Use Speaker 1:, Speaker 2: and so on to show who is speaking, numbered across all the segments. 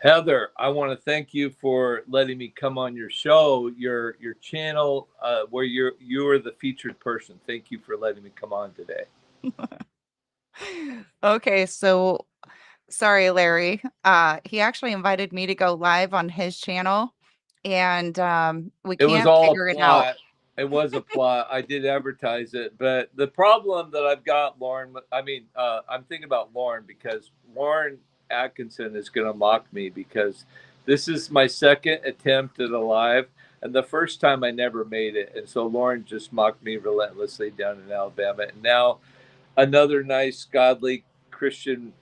Speaker 1: Heather, I want to thank you for letting me come on your show, your channel, where you are the featured person. Thank you for letting me come on today.
Speaker 2: Okay, so sorry, Larry. He actually invited me to go live on his channel, and we
Speaker 1: It was
Speaker 2: can't
Speaker 1: all a
Speaker 2: figure it out.
Speaker 1: plot. It was a plot. I did advertise it, but the problem that I've got, Lauren. I mean, I'm thinking about Lauren because Lauren Atkinson is going to mock me because this is my second attempt at a live, and the first time I never made it, and so Lauren just mocked me relentlessly down in Alabama, and now another nice, godly Christian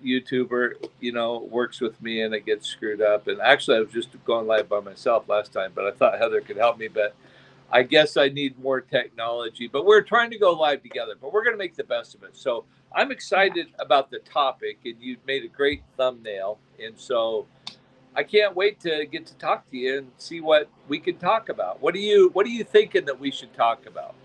Speaker 1: YouTuber, works with me and it gets screwed up. And actually, I was just going live by myself last time, but I thought Heather could help me. But I guess I need more technology. But we're trying to go live together, but we're going to make the best of it. So I'm
Speaker 2: Yeah.
Speaker 1: excited about the topic, and you made a great thumbnail. And so I can't wait to get to talk to you and see what we can talk about. What are you thinking that we should talk about?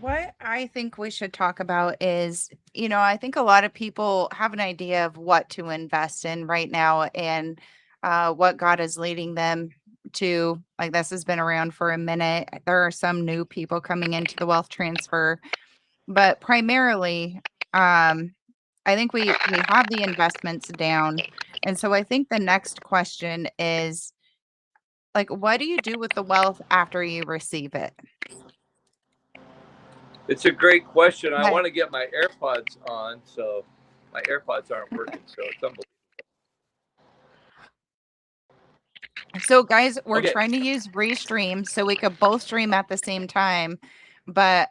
Speaker 2: What I think we should talk about is, I think a lot of people have an idea of what to invest in right now and what God is leading them to. Like, this has been around for a minute. There are some new people coming into the wealth transfer, but primarily, I think we have the investments down. And so I think the next question is, like, what do you do with the wealth after you receive it?
Speaker 1: It's a great question. I
Speaker 2: Right.
Speaker 1: want to get my AirPods on, so my AirPods aren't working, so it's unbelievable.
Speaker 2: So, guys, we're
Speaker 1: Okay,
Speaker 2: trying to use Restream so we could both stream at the same time, but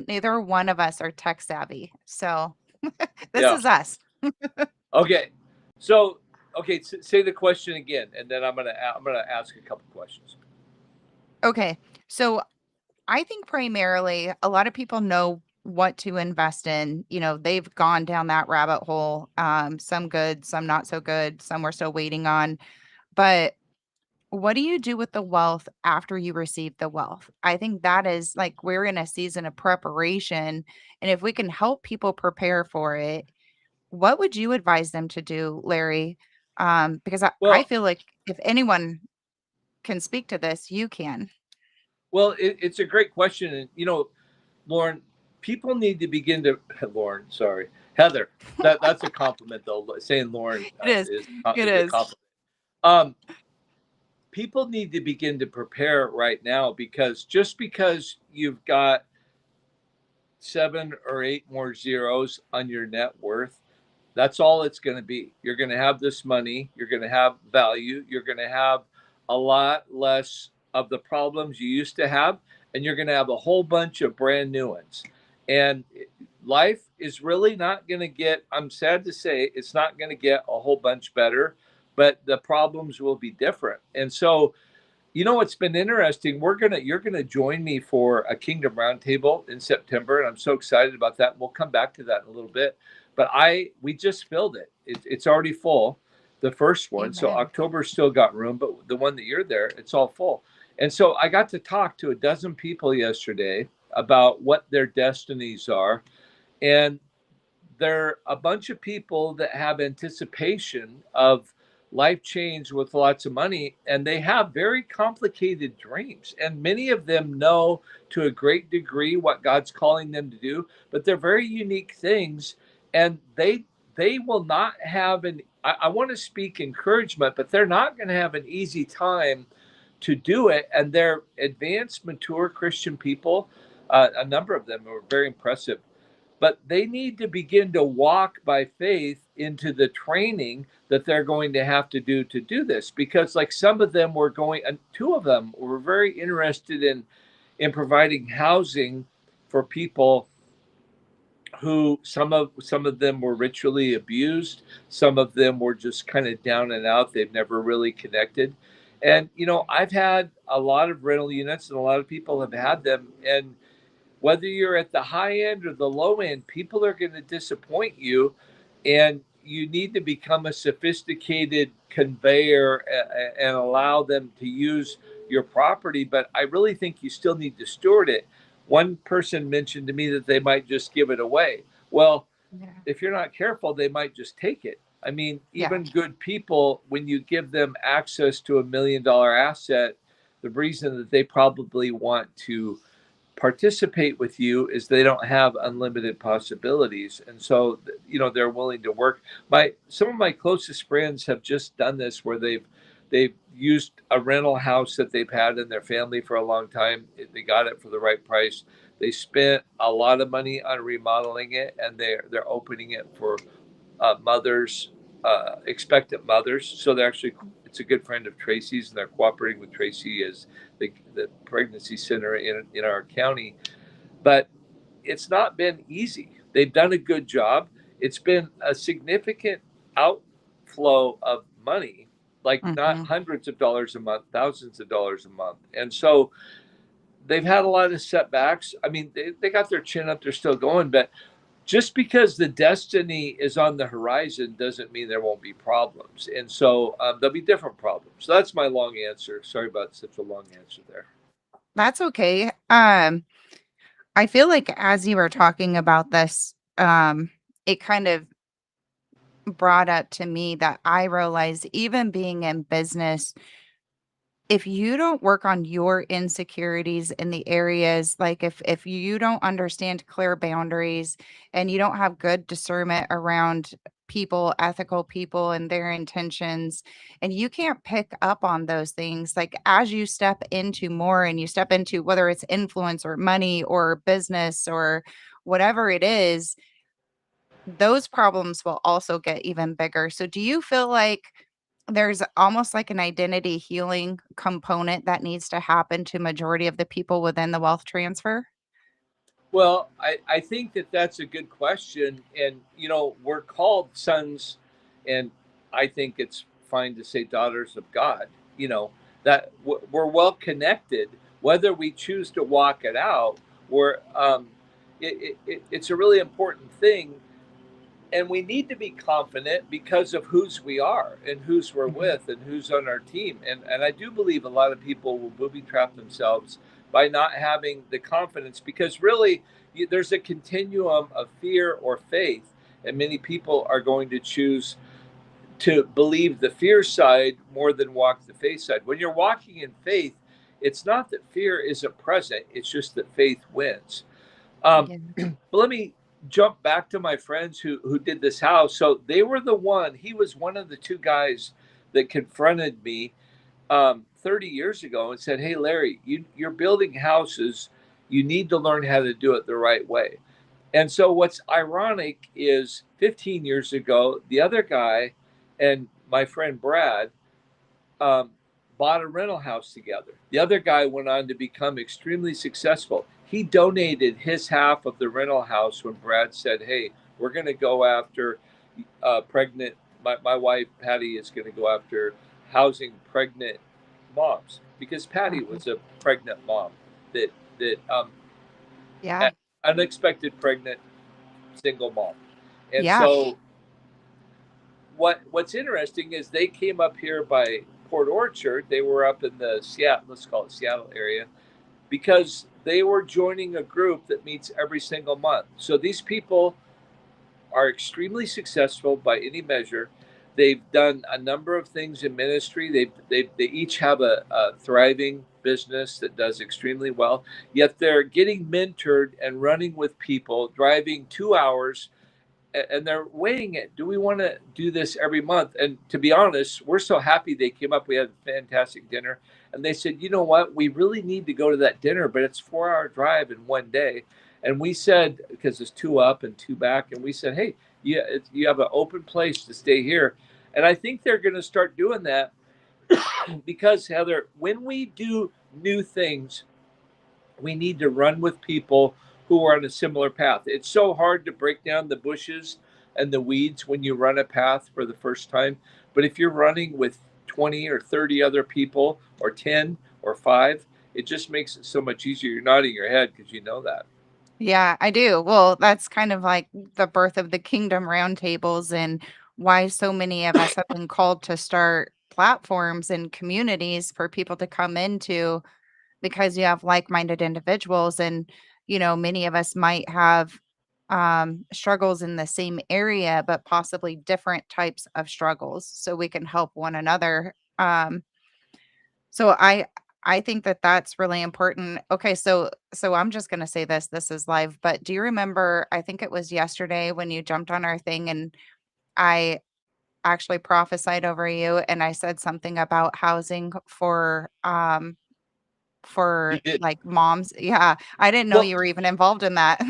Speaker 2: neither one of us are tech savvy. So, this
Speaker 1: yeah,
Speaker 2: is us.
Speaker 1: okay. So, okay, say the question again, and then I'm gonna ask a couple questions.
Speaker 2: Okay. So, I think primarily a lot of people know what to invest in. They've gone down that rabbit hole. Some good, some not so good, some we're still waiting on. But what do you do with the wealth after you receive the wealth? I think that is like we're in a season of preparation. And if we can help people prepare for it, what would you advise them to do, Larry? Because I
Speaker 1: Well,
Speaker 2: feel like if anyone can speak to this, you can.
Speaker 1: it's a great question, and Lauren, people need to begin to Lauren, sorry, Heather. That's a compliment, though. Saying Lauren
Speaker 2: It is.
Speaker 1: is
Speaker 2: It
Speaker 1: is a
Speaker 2: is.
Speaker 1: compliment. Um, People need to begin to prepare right now because just because you've got 7 or 8 more zeros on your net worth, that's all it's going to be. You're going to have this money, you're going to have value, you're going to have a lot less of the problems you used to have, and you're going to have a whole bunch of brand new ones. And life is really not going to get, I'm sad to say, it's not going to get a whole bunch better, but the problems will be different. And so, what's been interesting, you're gonna join me for a Kingdom Roundtable in September, and I'm so excited about that. We'll come back to that in a little bit. But we just filled it. It's already full, the first one. So
Speaker 2: Amen.
Speaker 1: October still got room, but the one that you're there, it's all full. And so I got to talk to a dozen people yesterday about what their destinies are. And they're a bunch of people that have anticipation of life change with lots of money, and they have very complicated dreams, and many of them know to a great degree what God's calling them to do, but they're very unique things, and they will not have an I want to speak encouragement, but they're not going to have an easy time to do it. And they're advanced, mature Christian people. A number of them are very impressive, but they need to begin to walk by faith into the training that they're going to have to do this, because like some of them were going, and two of them were very interested in providing housing for people who, some of them were ritually abused, some of them were just kind of down and out, they've never really connected. And I've had a lot of rental units, and a lot of people have had them, and whether you're at the high end or the low end, people are going to disappoint you, and you need to become a sophisticated conveyor and allow them to use your property. But I really think you still need to steward it. One person mentioned to me that they might just give it away. Well,
Speaker 2: Yeah.
Speaker 1: if you're not careful, they might just take it. I mean,
Speaker 2: Yeah.
Speaker 1: even good people, when you give them access to $1 million asset, the reason that they probably want to participate with you is they don't have unlimited possibilities, and so they're willing to work. My Some of my closest friends have just done this, where they've used a rental house that they've had in their family for a long time. They got it for the right price. They spent a lot of money on remodeling it, and they're opening it for mothers, expectant mothers. So they're actually, it's a good friend of Tracy's, and they're cooperating with Tracy as the pregnancy center in our county. But it's not been easy. They've done a good job. It's been a significant outflow of money, like not
Speaker 2: Hmm.
Speaker 1: hundreds of dollars a month, thousands of dollars a month. And so they've had a lot of setbacks. I mean, they got their chin up, they're still going, but just because the destiny is on the horizon doesn't mean there won't be problems. And so there'll be different problems. So that's my long answer. Sorry about such a long answer there.
Speaker 2: That's okay. I feel like as you were talking about this, it kind of brought up to me that I realized even being in business, if you don't work on your insecurities in the areas, like if you don't understand clear boundaries and you don't have good discernment around people, ethical people and their intentions, and you can't pick up on those things, like as you step into more and you step into whether it's influence or money or business or whatever it is, those problems will also get even bigger. So do you feel like there's almost like an identity healing component that needs to happen to majority of the people within the wealth transfer?
Speaker 1: Well, I think that that's a good question. And, we're called sons, and I think it's fine to say daughters of God, that we're well connected, whether we choose to walk it out. We're, it's a really important thing, and we need to be confident because of whose we are and whose we're
Speaker 2: Mhm.
Speaker 1: with and who's on our team. And I do believe a lot of people will booby trap themselves by not having the confidence, because really there's a continuum of fear or faith, and many people are going to choose to believe the fear side more than walk the faith side. When you're walking in faith, it's not that fear isn't present, it's just that faith wins.
Speaker 2: Yeah.
Speaker 1: But let me jump back to my friends who did this house. So they were the one. He was one of the two guys that confronted me 30 years ago and said, "Hey, Larry, you're building houses. You need to learn how to do it the right way." And so what's ironic is 15 years ago, the other guy and my friend Brad um, bought a rental house together. The other guy went on to become extremely successful. He donated his half of the rental house when Brad said, "Hey, we're going to go after pregnant. My wife Patty is going to go after housing pregnant moms, because Patty
Speaker 2: Mhm.
Speaker 1: was a pregnant mom that
Speaker 2: Yeah.
Speaker 1: unexpected pregnant single mom." And
Speaker 2: Yeah.
Speaker 1: so what's interesting is they came up here by Port Orchard. They were up in the Seattle, let's call it Seattle area, because they were joining a group that meets every single month. So these people are extremely successful by any measure. They've done a number of things in ministry. They each have a thriving business that does extremely well. Yet they're getting mentored and running with people, driving 2 hours, and they're weighing it. Do we want to do this every month? And to be honest, we're so happy they came up. We had a fantastic dinner, and they said, "You know what? We really need to go to that dinner, but it's 4 hour drive in one day." And we said, because it's two up and two back, and we said, "Hey, you have an open place to stay here." And I think they're going to start doing that, because Heather, when we do new things, we need to run with people who are on a similar path. It's so hard to break down the bushes and the weeds when you run a path for the first time. But if you're running with 20 or 30 other people, or 10 or 5, it just makes it so much easier. You're nodding your head because you know that.
Speaker 2: Yeah, I do. Well, that's kind of like the birth of the kingdom roundtables and why so many of us have been called to start platforms and communities for people to come into, because you have like-minded individuals and many of us might have struggles in the same area, but possibly different types of struggles so we can help one another. So I think that that's really important. Okay, so I'm just going to say this is live, but do you remember, I think it was yesterday when you jumped on our thing and I actually prophesied over you and I said something about housing
Speaker 1: You
Speaker 2: for
Speaker 1: did.
Speaker 2: like moms. Yeah, I didn't know
Speaker 1: Well,
Speaker 2: you were even involved in that.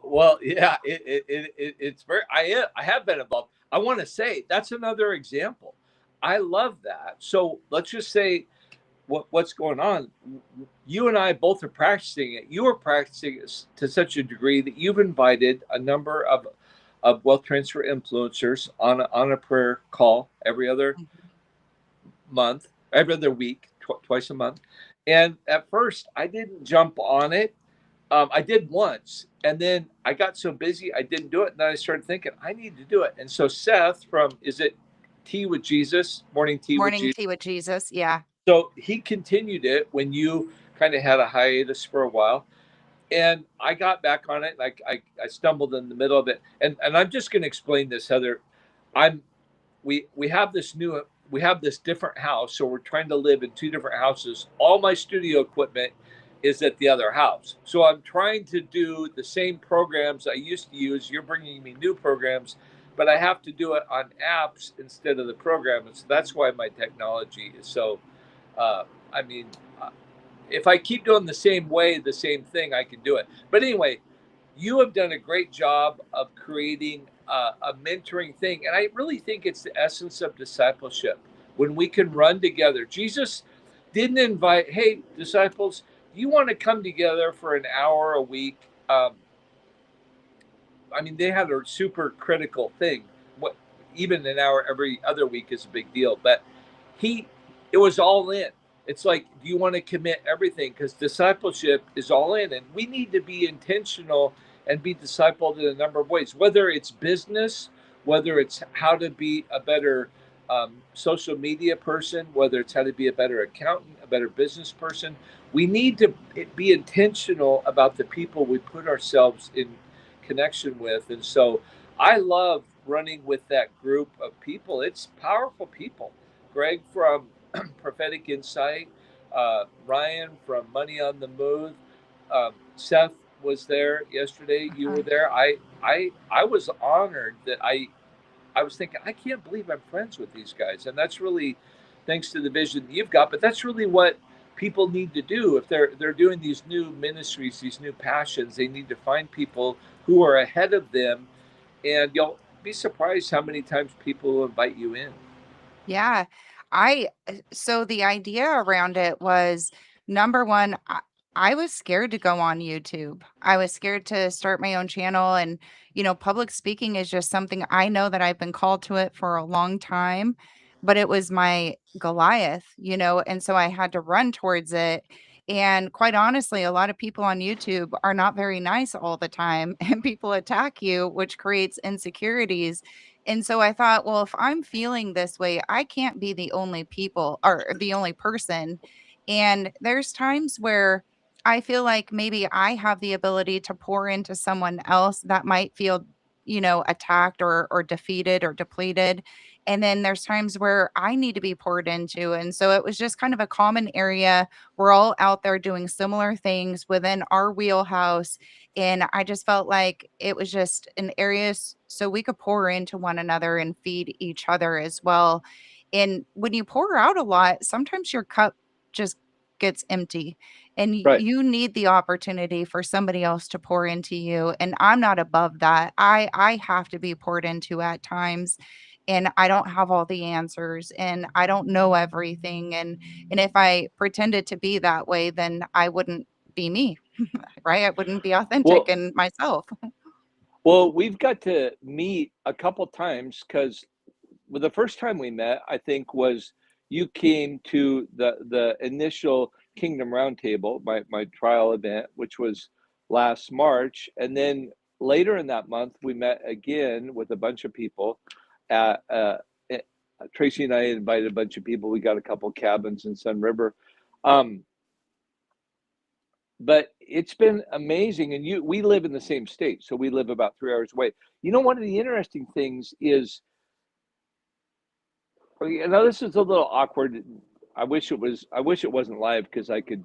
Speaker 1: well, yeah, it's very, I have been involved. I want to say that's another example. I love that. So let's just say what's going on. You and I both are practicing it. You are practicing it to such a degree that you've invited a number of wealth transfer influencers on a prayer call every other month, every other week, twice a month. And at first, I didn't jump on it. I did once, and then I got so busy I didn't do it. And then I started thinking I need to do it. And so Seth from is it Tea with Jesus, Morning Tea with
Speaker 2: Morning
Speaker 1: Jesus.
Speaker 2: tea with Jesus. Yeah.
Speaker 1: So he continued it when you kind of had a hiatus for a while, and I got back on it. And I stumbled in the middle of it, and I'm just going to explain this, Heather. I'm we have this new we have this different house, so we're trying to live in two different houses. All my studio equipment is at the other house, so I'm trying to do the same programs I used to use. You're bringing me new programs, but I have to do it on apps instead of the program, and so that's why my technology is so uh, I mean, uh, if I keep doing the same way, the same thing, I can do it. But anyway, you have done a great job of creating a mentoring thing. And I really think it's the essence of discipleship when we can run together. Jesus didn't invite, hey, disciples, do you want to come together for an hour a week? I mean, they had a super critical thing. What even an hour every other week is a big deal, but he, it was all in. It's like, do you want to commit everything? Because discipleship is all in, and we need to be intentional and be discipled in a number of ways. Whether it's business, whether it's how to be a better social media person, whether it's how to be a better accountant, a better business person. We need to be intentional about the people we put ourselves in connection with. And so I love running with that group of people. It's powerful people. Greg from Prophetic Insight, Ryan from Money on the Move, Seth was there yesterday. You
Speaker 2: Uh-huh.
Speaker 1: were there. I was honored that I was thinking I can't believe I'm friends with these guys, and that's really thanks to the vision you've got. But that's really what people need to do if they're doing these new ministries, these new passions. They need to find people who are ahead of them, and you'll be surprised how many times people will invite you in.
Speaker 2: Yeah. So the idea around it was number one, I was scared to go on YouTube. I was scared to start my own channel. And, public speaking is just something I know that I've been called to it for a long time, but it was my Goliath, and so I had to run towards it. And quite honestly, a lot of people on YouTube are not very nice all the time, and people attack you, which creates insecurities. And so I thought, well, if I'm feeling this way, I can't be the only people or the only person. And there's times where I feel like maybe I have the ability to pour into someone else that might feel, attacked or defeated or depleted. And then there's times where I need to be poured into. And so it was just kind of a common area. We're all out there doing similar things within our wheelhouse, and I just felt like it was just an area so we could pour into one another and feed each other as well. And when you pour out a lot, sometimes your cup just gets empty, and
Speaker 1: Right.
Speaker 2: you need the opportunity for somebody else to pour into you. And I'm not above that. I have to be poured into at times, and I don't have all the answers, and I don't know everything. And if I pretended to be that way, then I wouldn't be me. Right? I wouldn't be authentic
Speaker 1: Well,
Speaker 2: in myself.
Speaker 1: well, we've got to meet a couple times because well, the first time we met, I think, was you came to the initial Kingdom Roundtable, my trial event, which was last March, and then later in that month, we met again with a bunch of people. At, eh, Tracy and I invited a bunch of people. We got a couple cabins in Sun River. Um, but it's been amazing. And we live in the same state, so we live about 3 hours away. One of the interesting things is, this is a little awkward. I wish it wasn't live because I could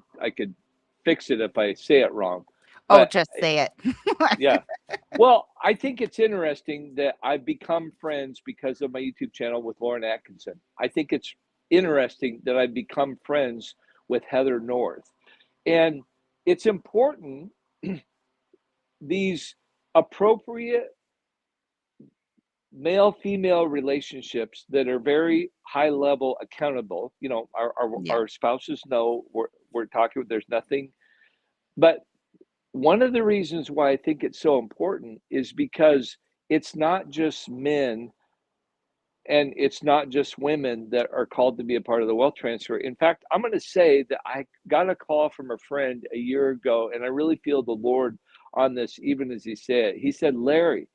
Speaker 1: fix it if I say it wrong.
Speaker 2: Oh,
Speaker 1: But
Speaker 2: just say it.
Speaker 1: yeah. Well, I think it's interesting that I've become friends because of my YouTube channel with Lauren Atkinson. I think it's interesting that I've become friends with Heather-North. And it's important, these appropriate male female relationships that are very high level accountable.
Speaker 2: Yeah.
Speaker 1: Our spouses know we're talking, there's nothing. But one of the reasons why I think it's so important is because it's not just men and it's not just women that are called to be a part of the wealth transfer. In fact, I'm going to say that I got a call from a friend a year ago, and I really feel the Lord on this, even as he said, Larry,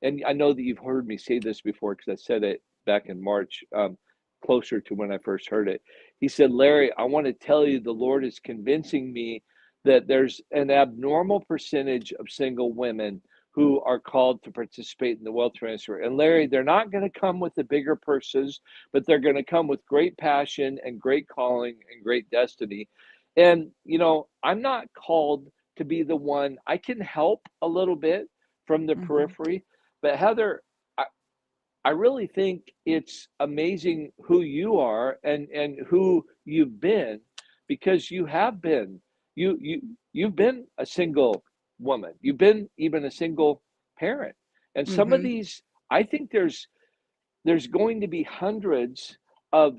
Speaker 1: and I know that you've heard me say this before because I said it back in March, closer to when I first heard it. He said, Larry, I want to tell you the Lord is convincing me that there's an abnormal percentage of single women who are called to participate in the wealth transfer. And Larry, they're not going to come with the bigger purses, but they're going to come with great passion and great calling and great destiny. And, I'm not called to be the one. I can help a little bit from the
Speaker 2: Hmm.
Speaker 1: periphery, but Heather, I, I really think it's amazing who you are and who you've been, because you've been a single woman. You've been even a single parent. And some of
Speaker 2: Hmm.
Speaker 1: these, I think there's going to be hundreds of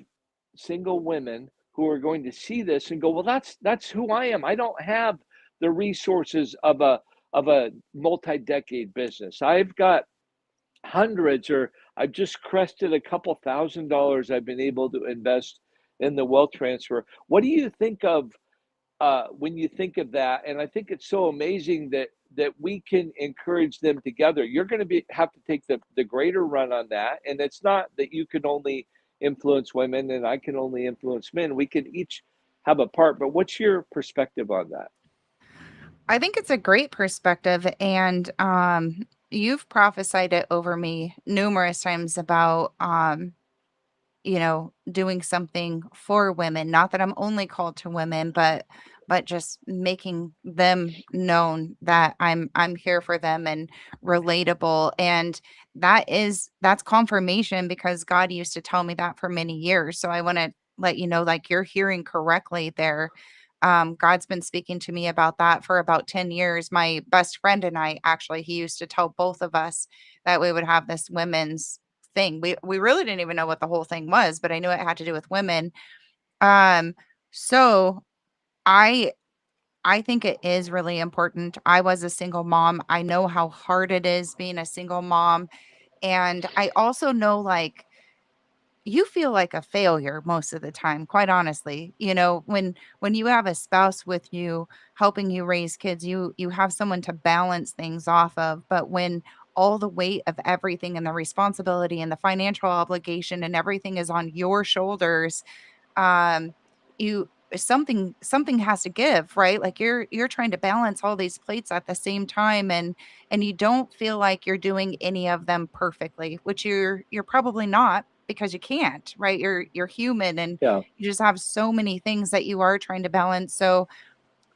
Speaker 1: single women who are going to see this and go, well, that's who I am. I don't have the resources of a multi-decade business. I've got hundreds, or I've just crested a couple $1,000 I've been able to invest in the wealth transfer. What do you think of when you think of that? And I think it's so amazing that we can encourage them together. You're going to have to take the greater run on that, and it's not that you can only influence women and I can only influence men. We can each have a part. But what's your perspective on that?
Speaker 2: I think it's a great perspective, and you've prophesied it over me numerous times about doing something for women. Not that I'm only called to women, but just making them known that I'm here for them and relatable. And that's confirmation because God used to tell me that for many years. So I want to let you know, like, you're hearing correctly there. God's been speaking to me about that for about 10 years. My best friend and I, actually, he used to tell both of us that we would have this women's thing. We really didn't even know what the whole thing was, but I knew it had to do with women. Um, so I I think it is really important. I was a single mom. I know how hard it is being a single mom, and I also know, like, you feel like a failure most of the time, quite honestly. When you have a spouse with you helping you raise kids, you have someone to balance things off of, but when all the weight of everything and the responsibility and the financial obligation and everything is on your shoulders, um you something has to give, right? Like, you're trying to balance all these plates at the same time, and you don't feel like you're doing any of them perfectly, which you're probably not, because you can't, right? You're human, and
Speaker 1: Yeah.
Speaker 2: you just have so many things that you are trying to balance. So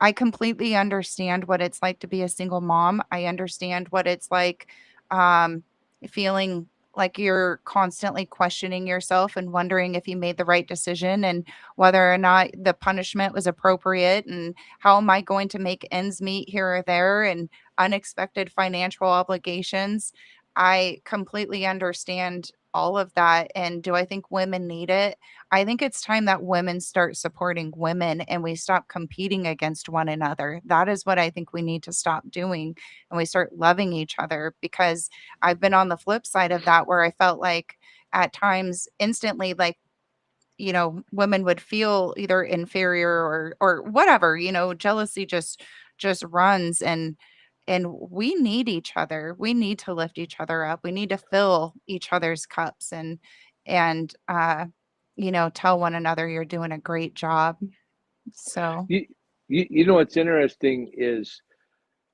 Speaker 2: I completely understand what it's like to be a single mom. I understand what it's like, um, feeling like you're constantly questioning yourself and wondering if you made the right decision and whether or not the punishment was appropriate, and how am I going to make ends meet here or there, and unexpected financial obligations. I completely understand all of that. And do I think women need it? I think it's time that women start supporting women and we stop competing against one another. That is what I think we need to stop doing. And we start loving each other, because I've been on the flip side of that where I felt like at times instantly, like, women would feel either inferior or whatever, jealousy just runs, and we need each other. We need to lift each other up. We need to fill each other's cups, and tell one another you're doing a great job. So,
Speaker 1: You know what's interesting is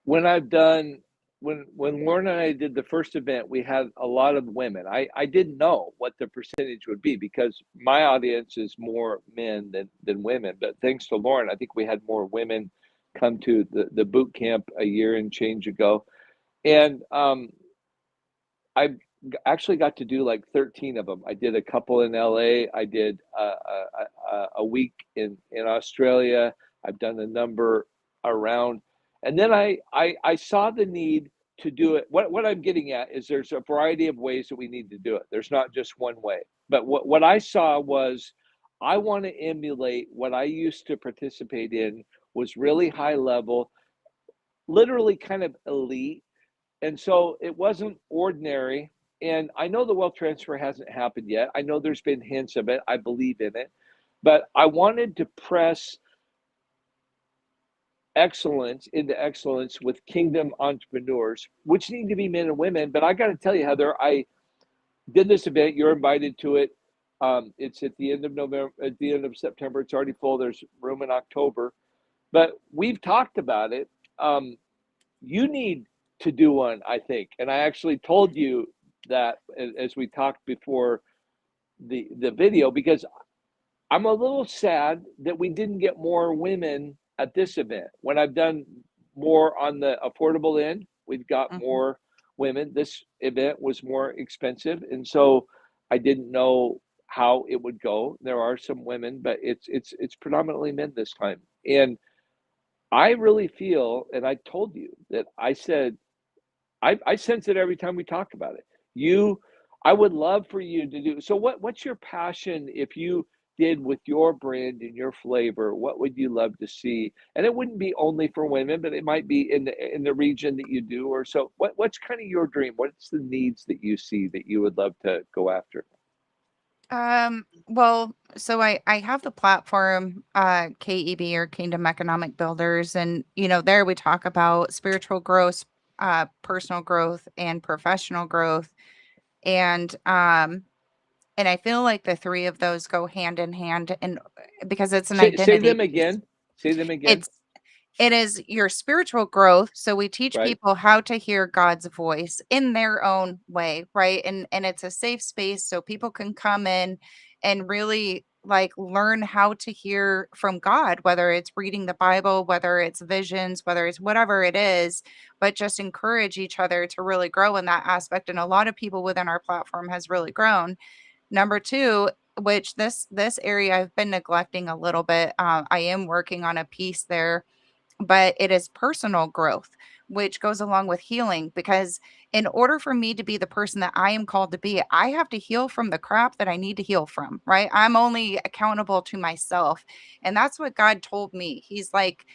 Speaker 1: when I've done when Lauren and I did the first event, we had a lot of women. I didn't know what the percentage would be because my audience is more men than women. But thanks to Lauren, I think we had more women come to the boot camp a year and change ago. And I actually got to do like 13 of them. I did a couple in LA. I did a week in Australia. I've done a number around. And then I saw the need to do it. What I'm getting at is there's a variety of ways that we need to do it. There's not just one way. But what I saw was I want to emulate what I used to participate in was really high level, literally kind of elite, and so it wasn't ordinary. And I know the wealth transfer hasn't happened yet. I know there's been hints of it. I believe in it. But I wanted to press excellence into excellence with kingdom entrepreneurs, which need to be men and women. But I got to tell you, Heather, I did this event. You're invited to it. It's at the end of November, at the end of September. It's already full. There's room in October. But we've talked about it. You need to do one, I think. And I actually told you that as we talked before the video, because I'm a little sad that we didn't get more women at this event. When I've done more on the affordable end, we've got
Speaker 2: Mhm.
Speaker 1: more women. This event was more expensive, and so I didn't know how it would go. There are some women, but it's predominantly men this time. And I really feel, and I told you that I said I sense it every time we talk about it. You, I would love for you to do. So what's your passion if you did with your brand and your flavor? What would you love to see? And it wouldn't be only for women, but it might be in the region that you do. Or so. What's kind of your dream? What's the needs that you see that you would love to go after?
Speaker 2: Well, so I have the platform, KEB, or Kingdom Economic Builders, and there we talk about spiritual growth, personal growth, and professional growth. And I feel like the three of those go hand in hand, and because it's an
Speaker 1: Say
Speaker 2: identity
Speaker 1: them
Speaker 2: piece.
Speaker 1: again. Say them again.
Speaker 2: It's it is your spiritual growth. So we teach
Speaker 1: Right.
Speaker 2: people how to hear God's voice in their own way, right? And it's a safe space so people can come in and really like learn how to hear from God, whether it's reading the Bible, whether it's visions, whether it's whatever it is, but just encourage each other to really grow in that aspect. And a lot of people within our platform has really grown. Number two, which this area I've been neglecting a little bit. I am working on a piece there, but it is personal growth, which goes along with healing. Because in order for me to be the person that I am called to be, I have to heal from the crap that I need to heal from, right? I'm only accountable to myself. And that's what God told me. He's like,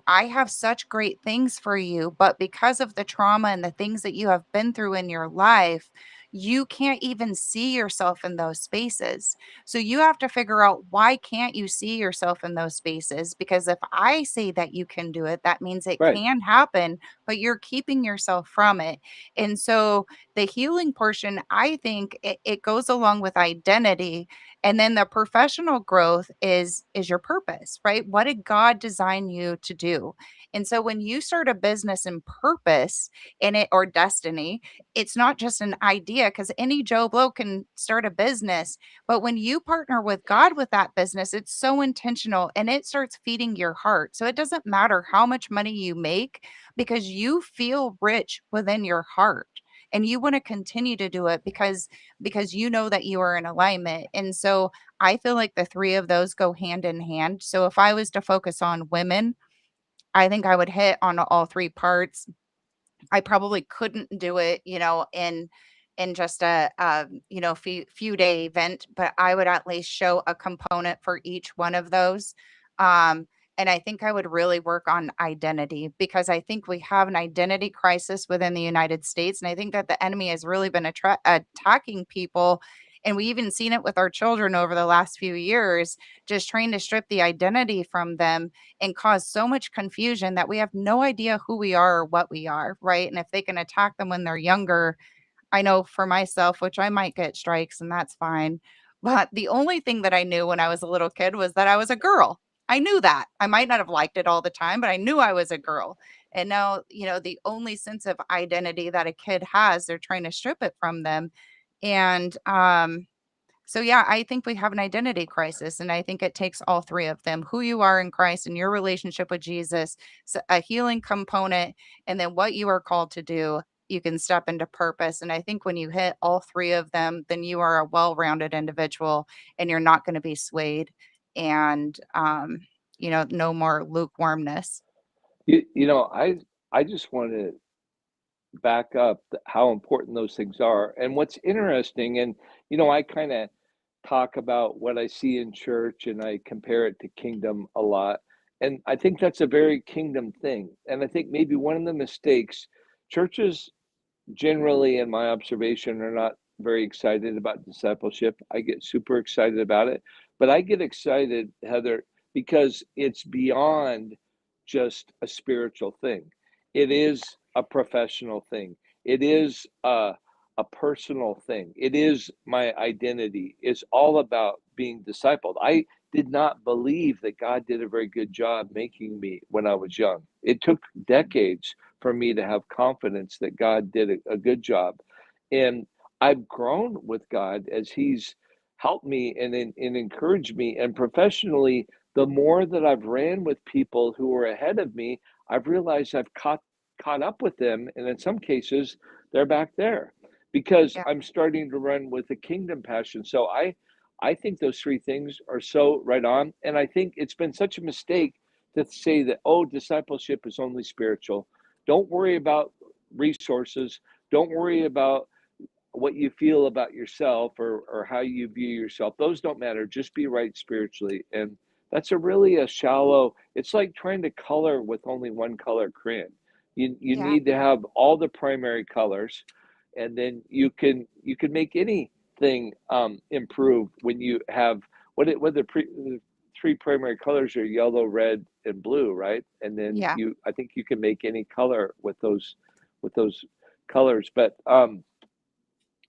Speaker 2: I have such great things for you, but because of the trauma and the things that you have been through in your life, you can't even see yourself in those spaces. So you have to figure out, why can't you see yourself in those spaces? Because if I say that you can do it, that means it
Speaker 1: Right.
Speaker 2: can happen, but you're keeping yourself from it. And so the healing portion, I think it goes along with identity. And then the professional growth is your purpose, right? What did God design you to do? And so when you start a business in purpose in it, or destiny, it's not just an idea, because any Joe Blow can start a business. But when you partner with God with that business, it's so intentional and it starts feeding your heart. So it doesn't matter how much money you make, because you feel rich within your heart. And you want to continue to do it because you know that you are in alignment. And so I feel like the three of those go hand in hand. So if I was to focus on women, I think I would hit on all three parts. I probably couldn't do it, in just a few day event, but I would at least show a component for each one of those. Um, and I think I would really work on identity, because I think we have an identity crisis within the United States, and I think that the enemy has really been attacking people. And we even seen it with our children over the last few years, just trying to strip the identity from them and cause so much confusion that we have no idea who we are or what we are, right? And if they can attack them when they're younger, I know for myself, which I might get strikes and that's fine. But the only thing that I knew when I was a little kid was that I was a girl. I knew that. I might not have liked it all the time, but I knew I was a girl. And now, the only sense of identity that a kid has, they're trying to strip it from them. And so, yeah, I think we have an identity crisis. And I think it takes all three of them: who you are in Christ and your relationship with Jesus, a healing component, and then what you are called to do. You can step into purpose. And I think when you hit all three of them, then you are a well rounded individual and you're not going to be swayed. And, no more lukewarmness.
Speaker 1: You know, I just want to back up how important those things are. And what's interesting, and I kind of talk about what I see in church and I compare it to kingdom a lot. And I think that's a very kingdom thing. And I think maybe one of the mistakes churches generally, in my observation, are not very excited about discipleship. I get super excited about it, but I get excited, Heather, because it's beyond just a spiritual thing. It is a professional thing. It is a personal thing. It is my identity. It's all about being discipled. I did not believe that God did a very good job making me when I was young. It took decades for me to have confidence that God did a good job. And I've grown with God as He's helped me and encouraged me. And professionally, the more that I've ran with people who are ahead of me, I've realized I've caught up with them. And in some cases, they're back there because
Speaker 2: Yeah.
Speaker 1: I'm starting to run with a kingdom passion. So I think those three things are so right on. And I think it's been such a mistake to say that, oh, discipleship is only spiritual. Don't worry about resources. Don't worry about what you feel about yourself or how you view yourself. Those don't matter. Just be right spiritually. And that's a shallow, it's like trying to color with only one color crayon. You
Speaker 2: Yeah.
Speaker 1: need to have all the primary colors, and then you can make anything improve when you have the three primary colors are yellow, red, and blue, right? And then
Speaker 2: Yeah.
Speaker 1: I think you can make any color with those colors. But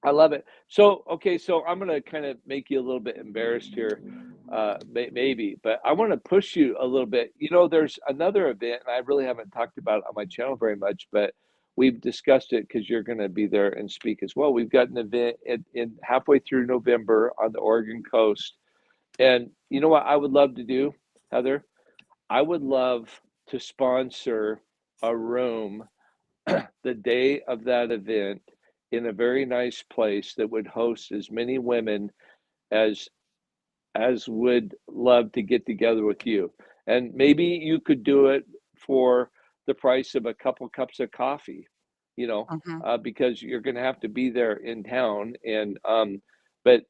Speaker 1: I love it. So, okay, so I'm going to kind of make you a little bit embarrassed here, maybe, but I want to push you a little bit. There's another event, and I really haven't talked about it on my channel very much, but we've discussed it because you're going to be there and speak as well. We've got an event in halfway through November on the Oregon coast. And you know what I would love to do, Heather? I would love to sponsor a room the day of that event in a very nice place that would host as many women as would love to get together with you. And maybe you could do it for the price of a couple cups of coffee,
Speaker 2: Mhm.
Speaker 1: because you're going to have to be there in town. And but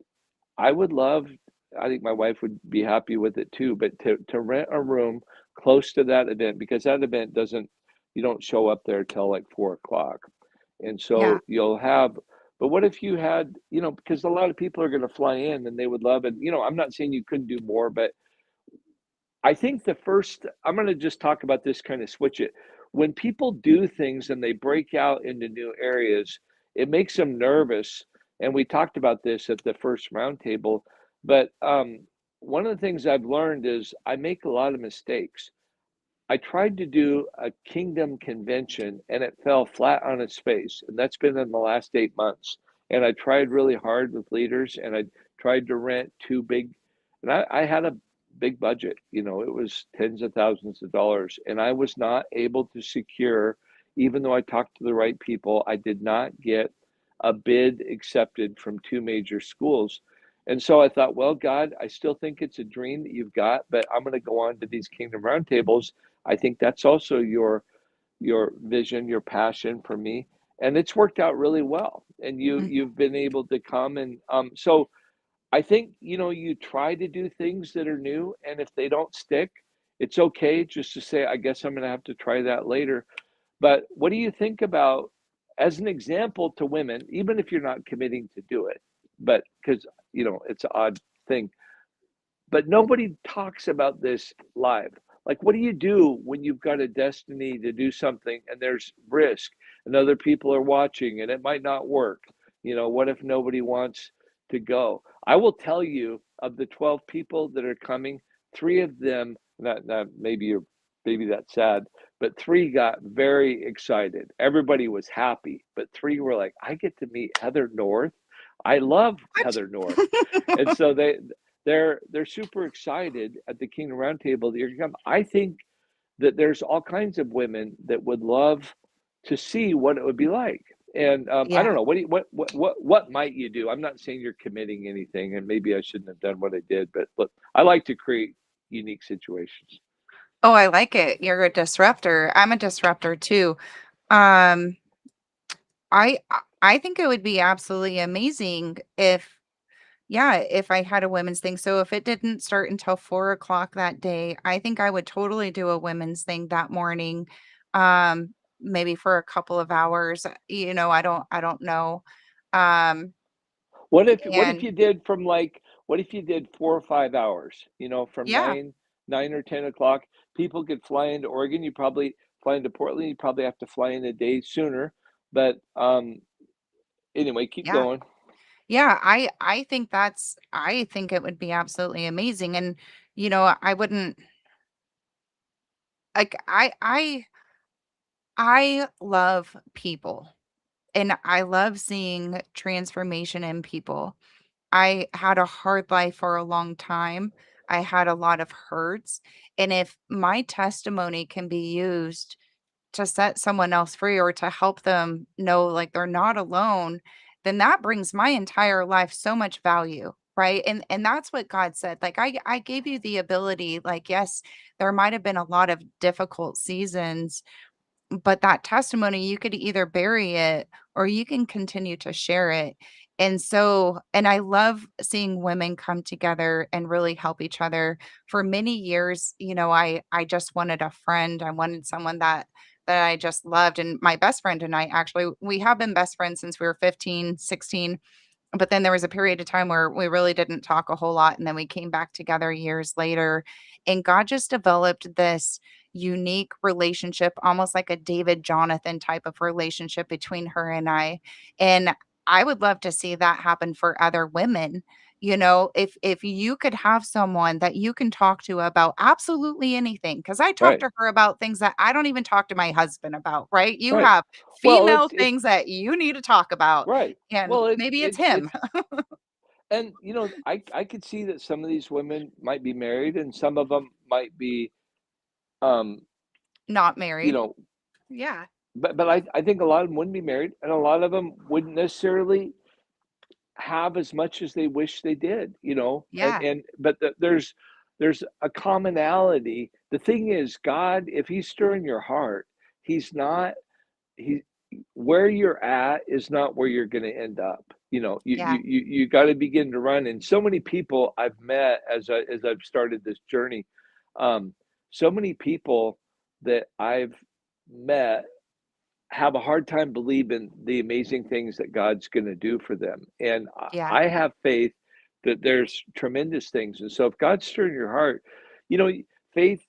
Speaker 1: I would love, I think my wife would be happy with it too, but to rent a room close to that event, because that event doesn't, you don't show up there till like 4 o'clock. And
Speaker 2: Yeah.
Speaker 1: so you'll have, but what if you had, because a lot of people are going to fly in and they would love it. I'm not saying you couldn't do more, but I think I'm going to just talk about this, kind of switch it. When people do things and they break out into new areas, it makes them nervous. And we talked about this at the first roundtable. But one of the things I've learned is I make a lot of mistakes. I tried to do a kingdom convention and it fell flat on its face. And that's been in the last 8 months. And I tried really hard with leaders and I tried to rent two big, and I had a big budget, it was tens of thousands of dollars. And I was not able to secure, even though I talked to the right people, I did not get a bid accepted from two major schools. And so I thought, well, God, I still think it's a dream that you've got, but I'm going to go on to these Kingdom Roundtables. I think that's also your vision, your passion for me, and it's worked out really well. And
Speaker 2: Mhm.
Speaker 1: you've been able to come and so I think you try to do things that are new, and if they don't stick, it's okay just to say, I guess I'm going to have to try that later. But what do you think about, as an example to women, even if you're not committing to do it, but because it's an odd thing, but nobody talks about this live. Like, what do you do when you've got a destiny to do something and there's risk and other people are watching and it might not work? What if nobody wants to go? I will tell you, of the 12 people that are coming, three of them Not maybe that's sad, but three got very excited. Everybody was happy, but three were like, I get to meet Heather North. I love
Speaker 2: What?
Speaker 1: Heather North. And so they're super excited at the Kingdom Roundtable that you're gonna come. I think that there's all kinds of women that would love to see what it would be like. And I
Speaker 2: Yeah.
Speaker 1: don't know. What might you do? I'm not saying you're committing anything, and maybe I shouldn't have done what I did. But look, I like to create unique situations.
Speaker 2: Oh, I like it. You're a disruptor. I'm a disruptor too. Um, I think it would be absolutely amazing if, yeah, if I had a women's thing. So if it didn't start until 4 o'clock that day, I think I would totally do a women's thing that morning. Um, Maybe for a couple of hours. I don't know. Um,
Speaker 1: What if
Speaker 2: and
Speaker 1: you did from like what if you did 4 or 5 hours? From
Speaker 2: yeah,
Speaker 1: nine or 10 o'clock, people could fly into Oregon. You probably fly into Portland. You probably have to fly in a day sooner. But anyway, keep
Speaker 2: yeah.
Speaker 1: going.
Speaker 2: Yeah, I think it would be absolutely amazing. And I wouldn't like I love people, and I love seeing transformation in people. I had a hard life for a long time. I had a lot of hurts, and if my testimony can be used to set someone else free or to help them know like they're not alone, then that brings my entire life so much value, right? And that's what God said. Like I gave you the ability, like, yes, there might have been a lot of difficult seasons, but that testimony, you could either bury it or you can continue to share it. And I love seeing women come together and really help each other. For many years, I just wanted a friend. I wanted someone that I just loved. And my best friend and I, actually, we have been best friends since we were 15, 16. But then there was a period of time where we really didn't talk a whole lot, and then we came back together years later, and God just developed this unique relationship, almost like a David Jonathan type of relationship between her and I. And I would love to see that happen for other women. If you could have someone that you can talk to about absolutely anything, because I talk
Speaker 1: Right,
Speaker 2: to her about things that I don't even talk to my husband about, right? You
Speaker 1: right.
Speaker 2: have
Speaker 1: Well,
Speaker 2: female
Speaker 1: it's
Speaker 2: things that you need to talk about,
Speaker 1: right.
Speaker 2: and
Speaker 1: Well,
Speaker 2: maybe it's him.
Speaker 1: and I could see that some of these women might be married, and some of them might be, um,
Speaker 2: Not
Speaker 1: you
Speaker 2: married.
Speaker 1: know,
Speaker 2: Yeah.
Speaker 1: but I think a lot of them wouldn't be married, and a lot of them wouldn't necessarily have as much as they wish they did,
Speaker 2: Yeah.
Speaker 1: and but there's a commonality. The thing is, God, if He's stirring your heart, He's not he where you're at is not where you're going to end up.
Speaker 2: Yeah.
Speaker 1: You got to begin to run. And so many people I've met as I've started this journey, um, so many people that I've met have a hard time believing the amazing things that God's going to do for them. And
Speaker 2: Yeah.
Speaker 1: I have faith that there's tremendous things. And so if God's stirring your heart, you know, faith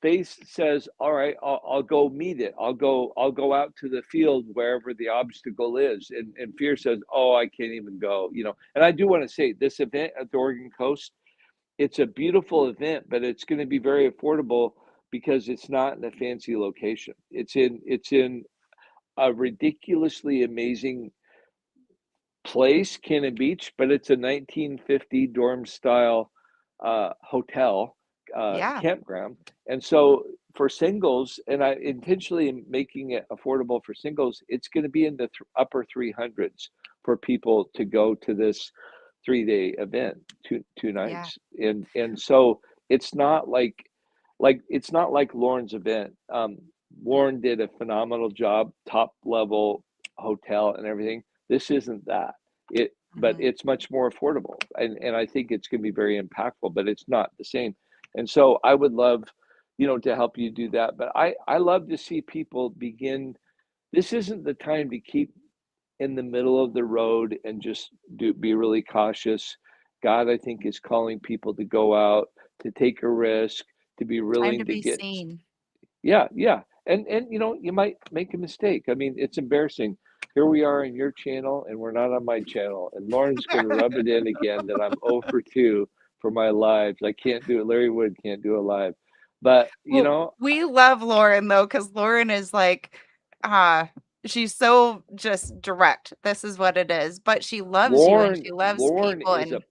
Speaker 1: faith says, all right, I'll go meet it. I'll go out to the field wherever the obstacle is. And fear says, oh, I can't even go, And I do want to say this event at the Oregon coast, it's a beautiful event, but it's going to be very affordable because it's not in a fancy location. It's in a ridiculously amazing place, Cannon Beach, but it's a 1950 dorm style hotel
Speaker 2: Yeah.
Speaker 1: campground. And so for singles, and I intentionally am making it affordable for singles, it's going to be in the upper 300s for people to go to this 3 day event, two
Speaker 2: Yeah.
Speaker 1: nights. And so it's not like it's not like Lauren's event. Lauren did a phenomenal job, top level hotel and everything. This isn't that. But
Speaker 2: Mhm.
Speaker 1: it's much more affordable, and I think it's going to be very impactful. But it's not the same, and so I would love, to help you do that. But I love to see people begin. This isn't the time to keep in the middle of the road and just be really cautious. God, I think, is calling people to go out, to take a risk, to be
Speaker 2: Time to
Speaker 1: willing to
Speaker 2: be
Speaker 1: get.
Speaker 2: seen.
Speaker 1: Yeah, yeah. And you might make a mistake. I mean, it's embarrassing. Here we are in your channel and we're not on my channel. And Lauren's gonna rub it in again that I'm 0 for 2 for my lives. I can't do it. Larry Wood can't do it live. But
Speaker 2: Well, we love Lauren though, because Lauren is like, uh, she's so just direct. This is what it is. But she loves you and
Speaker 1: Lauren
Speaker 2: she loves
Speaker 1: Lauren
Speaker 2: people
Speaker 1: is
Speaker 2: and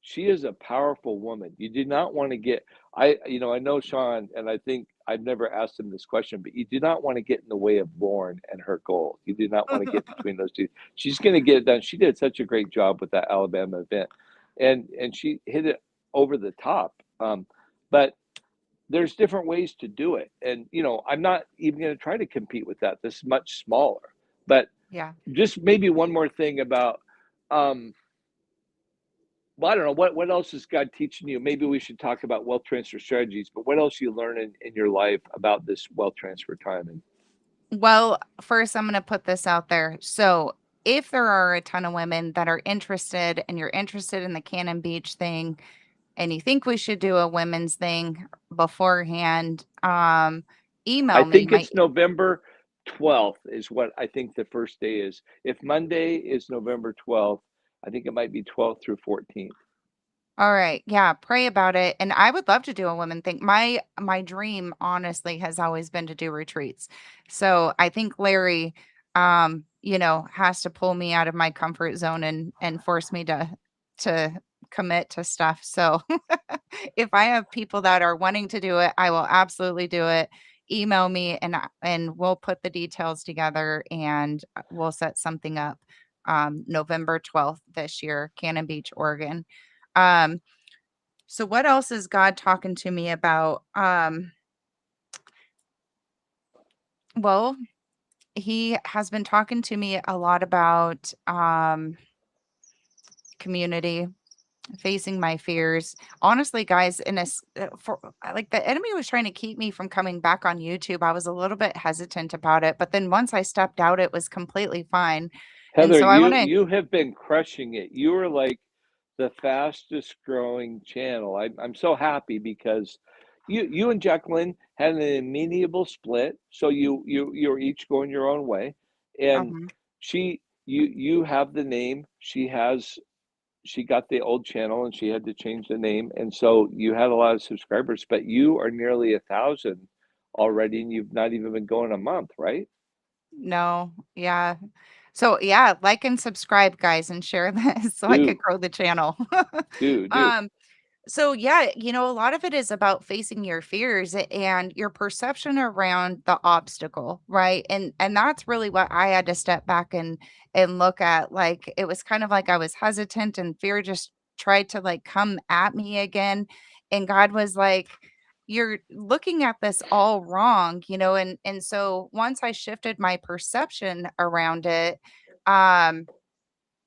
Speaker 1: she is a powerful woman. You do not want to get I know Sean, and I think I've never asked him this question, but you do not want to get in the way of Lauren and her goal. You do not want to get between those two. She's going to get it done. She did such a great job with that Alabama event, and she hit it over the top. But there's different ways to do it, and I'm not even going to try to compete with that. This is much smaller, but
Speaker 2: yeah.
Speaker 1: just maybe one more thing about um, well, I don't know what else is God teaching you. Maybe we should talk about wealth transfer strategies, but what else you learn in your life about this wealth transfer timing?
Speaker 2: Well, first, I'm going to put this out there. So, if there are a ton of women that are interested and you're interested in the Cannon Beach thing and you think we should do a women's thing beforehand,
Speaker 1: I
Speaker 2: email me.
Speaker 1: think
Speaker 2: My
Speaker 1: it's November 12th is what I think the first day is. If Monday is November 12th, I think it might be 12th through 14th.
Speaker 2: All right. Yeah, pray about it. And I would love to do a women thing. My dream honestly has always been to do retreats. So I think Larry has to pull me out of my comfort zone and force me to commit to stuff. So if I have people that are wanting to do it, I will absolutely do it. Email me and we'll put the details together and we'll set something up. November 12th this year, Cannon Beach, Oregon. Um, so what else is God talking to me about? Well, he has been talking to me a lot about community, facing my fears. Honestly, guys, like the enemy was trying to keep me from coming back on YouTube. I was a little bit hesitant about it, but then once I stepped out, it was completely fine. And
Speaker 1: Heather,
Speaker 2: so I
Speaker 1: you
Speaker 2: want to
Speaker 1: you have been crushing it. You are like the fastest growing channel. I'm so happy because you and Jacqueline had an amenable split, so you're each going your own way, and you have the name. She got the old channel and she had to change the name, and so you had a lot of subscribers, but you are nearly 1,000 already, and you've not even been going a month, right?
Speaker 2: no, yeah. So yeah, like and subscribe, guys, and share this so I could
Speaker 1: Do
Speaker 2: grow the channel.
Speaker 1: do.
Speaker 2: um, So yeah, a lot of it is about facing your fears and your perception around the obstacle, right? And that's really what I had to step back and look at. Like it was kind of like I was hesitant and fear just tried to like come at me again. And God was like, you're looking at this all wrong, and so once I shifted my perception around it, um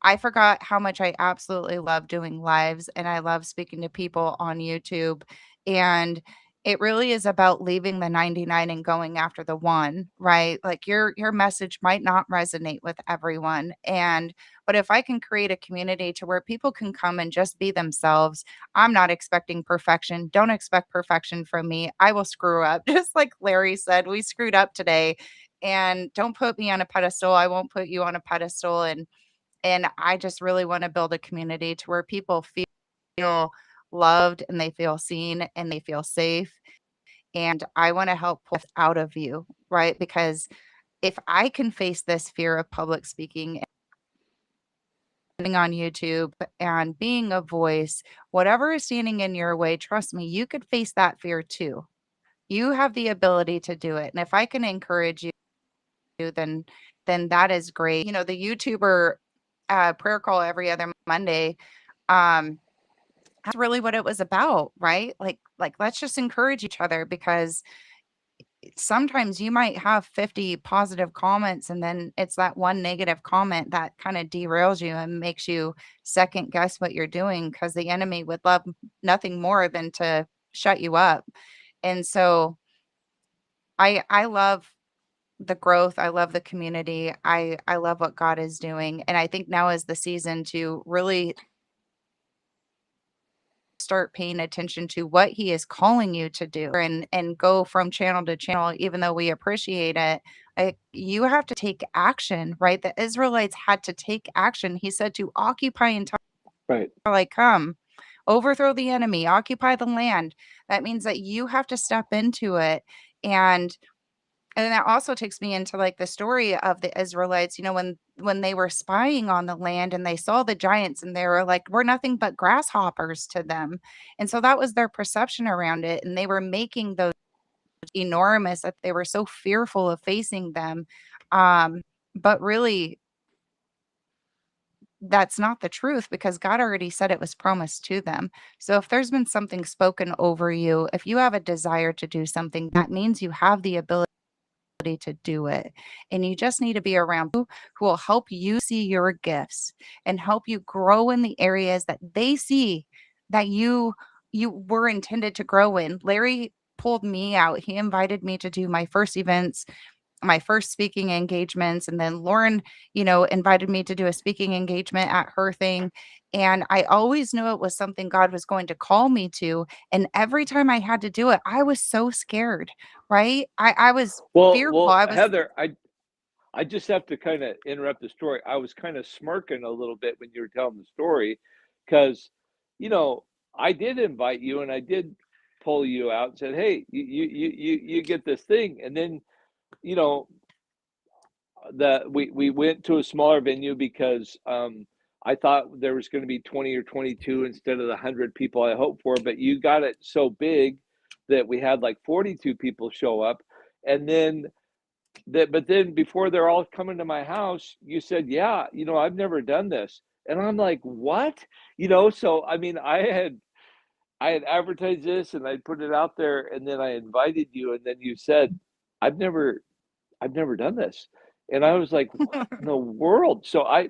Speaker 2: I forgot how much I absolutely love doing lives and I love speaking to people on YouTube. And it really is about leaving the 99 and going after the one, right? Like your message might not resonate with everyone. But if I can create a community to where people can come and just be themselves, I'm not expecting perfection. Don't expect perfection from me. I will screw up. Just like Larry said, we screwed up today. And don't put me on a pedestal. I won't put you on a pedestal. And I just really want to build a community to where people feel loved and they feel seen and they feel safe. And I want to help pull out of you, right? Because if I can face this fear of public speaking and being on YouTube and being a voice, whatever is standing in your way, trust me, you could face that fear too. You have the ability to do it. And if I can encourage you, then that is great. The YouTuber prayer call every other Monday. Um, that's really what it was about, right? Like let's just encourage each other because sometimes you might have 50 positive comments and then it's that one negative comment that kind of derails you and makes you second guess what you're doing because the enemy would love nothing more than to shut you up. And so I love the growth. I love the community. I love what God is doing. And I think now is the season to really start paying attention to what he is calling you to do and go from channel to channel even though we appreciate it. Like you have to take action, right? The Israelites had to take action. He said to occupy until
Speaker 1: Right.
Speaker 2: I come. overthrow the enemy, occupy the land. That means that you have to step into it. And and that also takes me into like the story of the Israelites, when they were spying on the land and they saw the giants and they were like, we're nothing but grasshoppers to them. And so that was their perception around it. And they were making those enormous that they were so fearful of facing them. Um, but really, that's not the truth because God already said it was promised to them. So if there's been something spoken over you, if you have a desire to do something, that means you have the ability to do it. And you just need to be around people who will help you see your gifts and help you grow in the areas that they see that you were intended to grow in. Larry pulled me out. He invited me to do my first events, my first speaking engagements, and then Lauren, invited me to do a speaking engagement at her thing. And I always knew it was something God was going to call me to. And every time I had to do it, I was so scared, right? I was fearful.
Speaker 1: Well,
Speaker 2: I was
Speaker 1: Heather, I just have to kind of interrupt the story. I was kind of smirking a little bit when you were telling the story because, you know, I did invite you and I did pull you out and said, "Hey, you get this thing." And then, you know, we went to a smaller venue because I thought there was going to be 20 or 22 instead of the 100 people I hoped for, but you got it so big that we had like 42 people show up. And then but then before they're all coming to my house, you said, "Yeah, I've never done this." And I'm like, "What?" So I mean, I had advertised this and I put it out there and then I invited you and then you said, "I've never done this." And I was like, "What in the world?" So I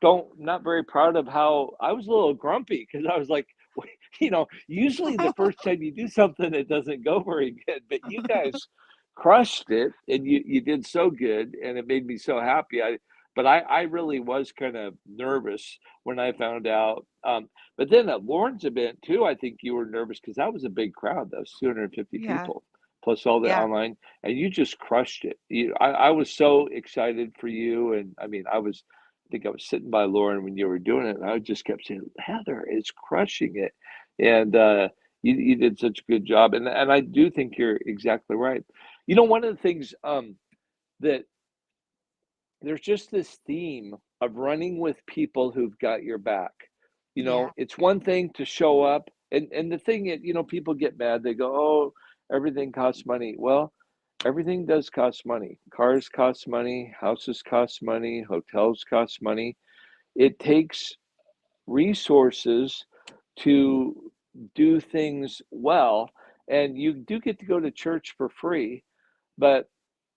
Speaker 1: don't not very proud of how I was a little grumpy because I was like, usually the first time you do something it doesn't go very good, but you guys crushed it and you did so good and it made me so happy. I really was kind of nervous when I found out. But then at Lauren's event too, I think you were nervous because that was a big crowd. That was 250
Speaker 2: yeah,
Speaker 1: people plus all the
Speaker 2: yeah.
Speaker 1: online and you just crushed it. I was so excited for you, and I mean, I think I was sitting by Lauren when you were doing it, and I just kept saying, "Heather is crushing it," and you did such a good job, and I do think you're exactly right. One of the things that there's just this theme of running with people who've got your back.
Speaker 2: Yeah.
Speaker 1: It's one thing to show up, and the thing is, people get mad. They go, "Oh, everything costs money." Well, everything does cost money. Cars cost money, houses cost money, hotels cost money. It takes resources to do things well, and you do get to go to church for free, but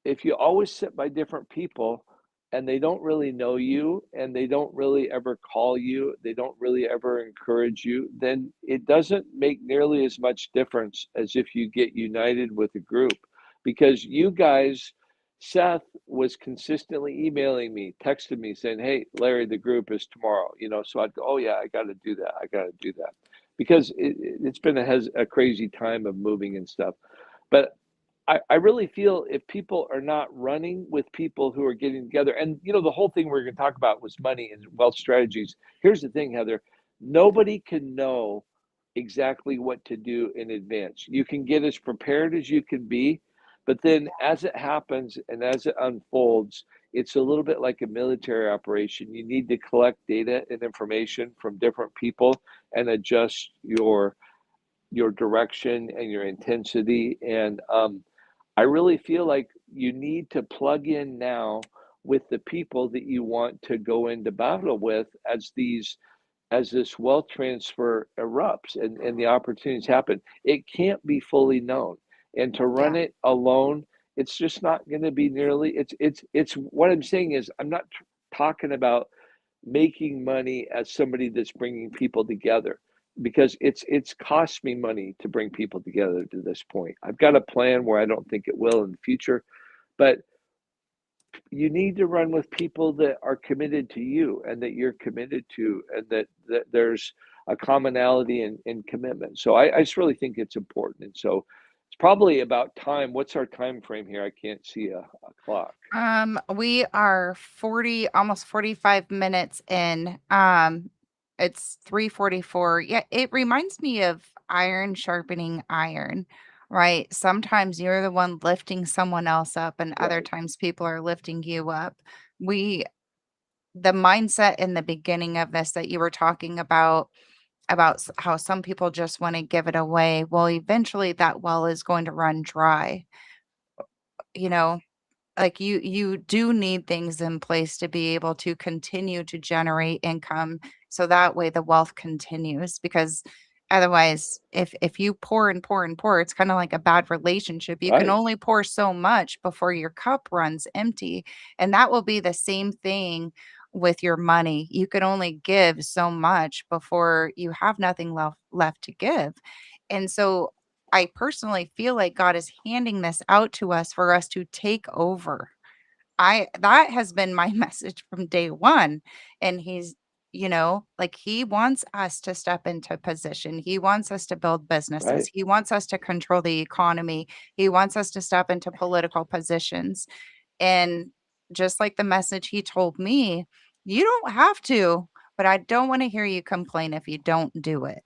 Speaker 1: if you always sit by different people and they don't really know you and they don't really ever call you, they don't really ever encourage you, then it doesn't make nearly as much difference as if you get united with a group. Because you guys, Seth was consistently emailing me, texting me saying, "Hey, Larry, the group is tomorrow." So I'd go, "Oh, yeah, I got to do that. I got to do that." Because it's been a crazy time of moving and stuff. But I really feel if people are not running with people who are getting together, and the whole thing we're going to talk about was money and wealth strategies. Here's the thing, Heather, nobody can know exactly what to do in advance. You can get as prepared as you can be, but then as it happens and as it unfolds, it's a little bit like a military operation. You need to collect data and information from different people and adjust your direction and your intensity. And I really feel like you need to plug in now with the people that you want to go into battle with as this wealth transfer erupts and the opportunities happen. It can't be fully known. And to run
Speaker 2: Yeah.
Speaker 1: it alone, it's just not going to be nearly it's what I'm saying is I'm not talking about making money as somebody that's bringing people together because it's cost me money to bring people together to this point. I've got a plan where I don't think it will in the future, but you need to run with people that are committed to you and that you're committed to and that there's a commonality in commitment. So I just really think it's important. And so it's probably about time. What's our time frame here? I can't see a clock.
Speaker 2: We are 40, almost 45 minutes in. it's 344. Yeah, it reminds me of iron sharpening iron, right? Sometimes you're the one lifting someone else up, and other
Speaker 1: Right.
Speaker 2: times people are lifting you up. We The mindset in the beginning of this that you were talking about how some people just want to give it away. Well, eventually that well is going to run dry. You know, like you do need things in place to be able to continue to generate income, so that way the wealth continues, because otherwise if you pour and pour and pour, it's kind of like a bad relationship. You can
Speaker 1: Right.
Speaker 2: only pour so much before your cup runs empty, and that will be the same thing with your money. You can only give so much before you have nothing left to give. And so I personally feel like God is handing this out to us for us to take over. I That has been my message from day 1, and like, he wants us to step into position. He wants us to build businesses.
Speaker 1: Right.
Speaker 2: He wants us to control the economy. He wants us to step into political positions. And just like the message he told me, you don't have to, but I don't want to hear you complain if you don't do it.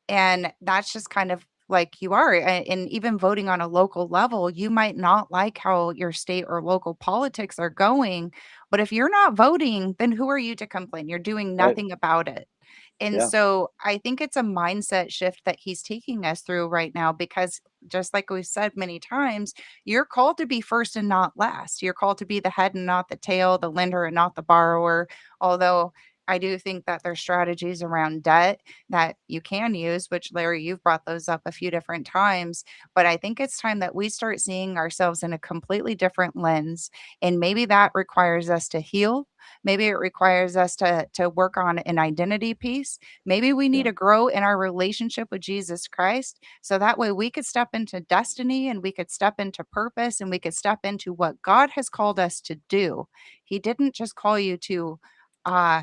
Speaker 2: And that's just kind of like you are. And even voting on a local level, you might not like how your state or local politics are going, but if you're not voting, then who are you to complain? You're doing
Speaker 1: Right.
Speaker 2: nothing about it. And
Speaker 1: Yeah.
Speaker 2: so I think it's a mindset shift that he's taking us through right now, because just like we've said many times, you're called to be first and not last. You're called to be the head and not the tail, the lender and not the borrower. Although I do think that there's strategies around debt that you can use, which Larry, you've brought those up a few different times. But I think it's time that we start seeing ourselves in a completely different lens. And maybe that requires us to heal. Maybe it requires us to work on an identity piece. Maybe we need
Speaker 1: Yeah.
Speaker 2: to grow in our relationship with Jesus Christ, so that way we could step into destiny and we could step into purpose and we could step into what God has called us to do. He didn't just call you to uh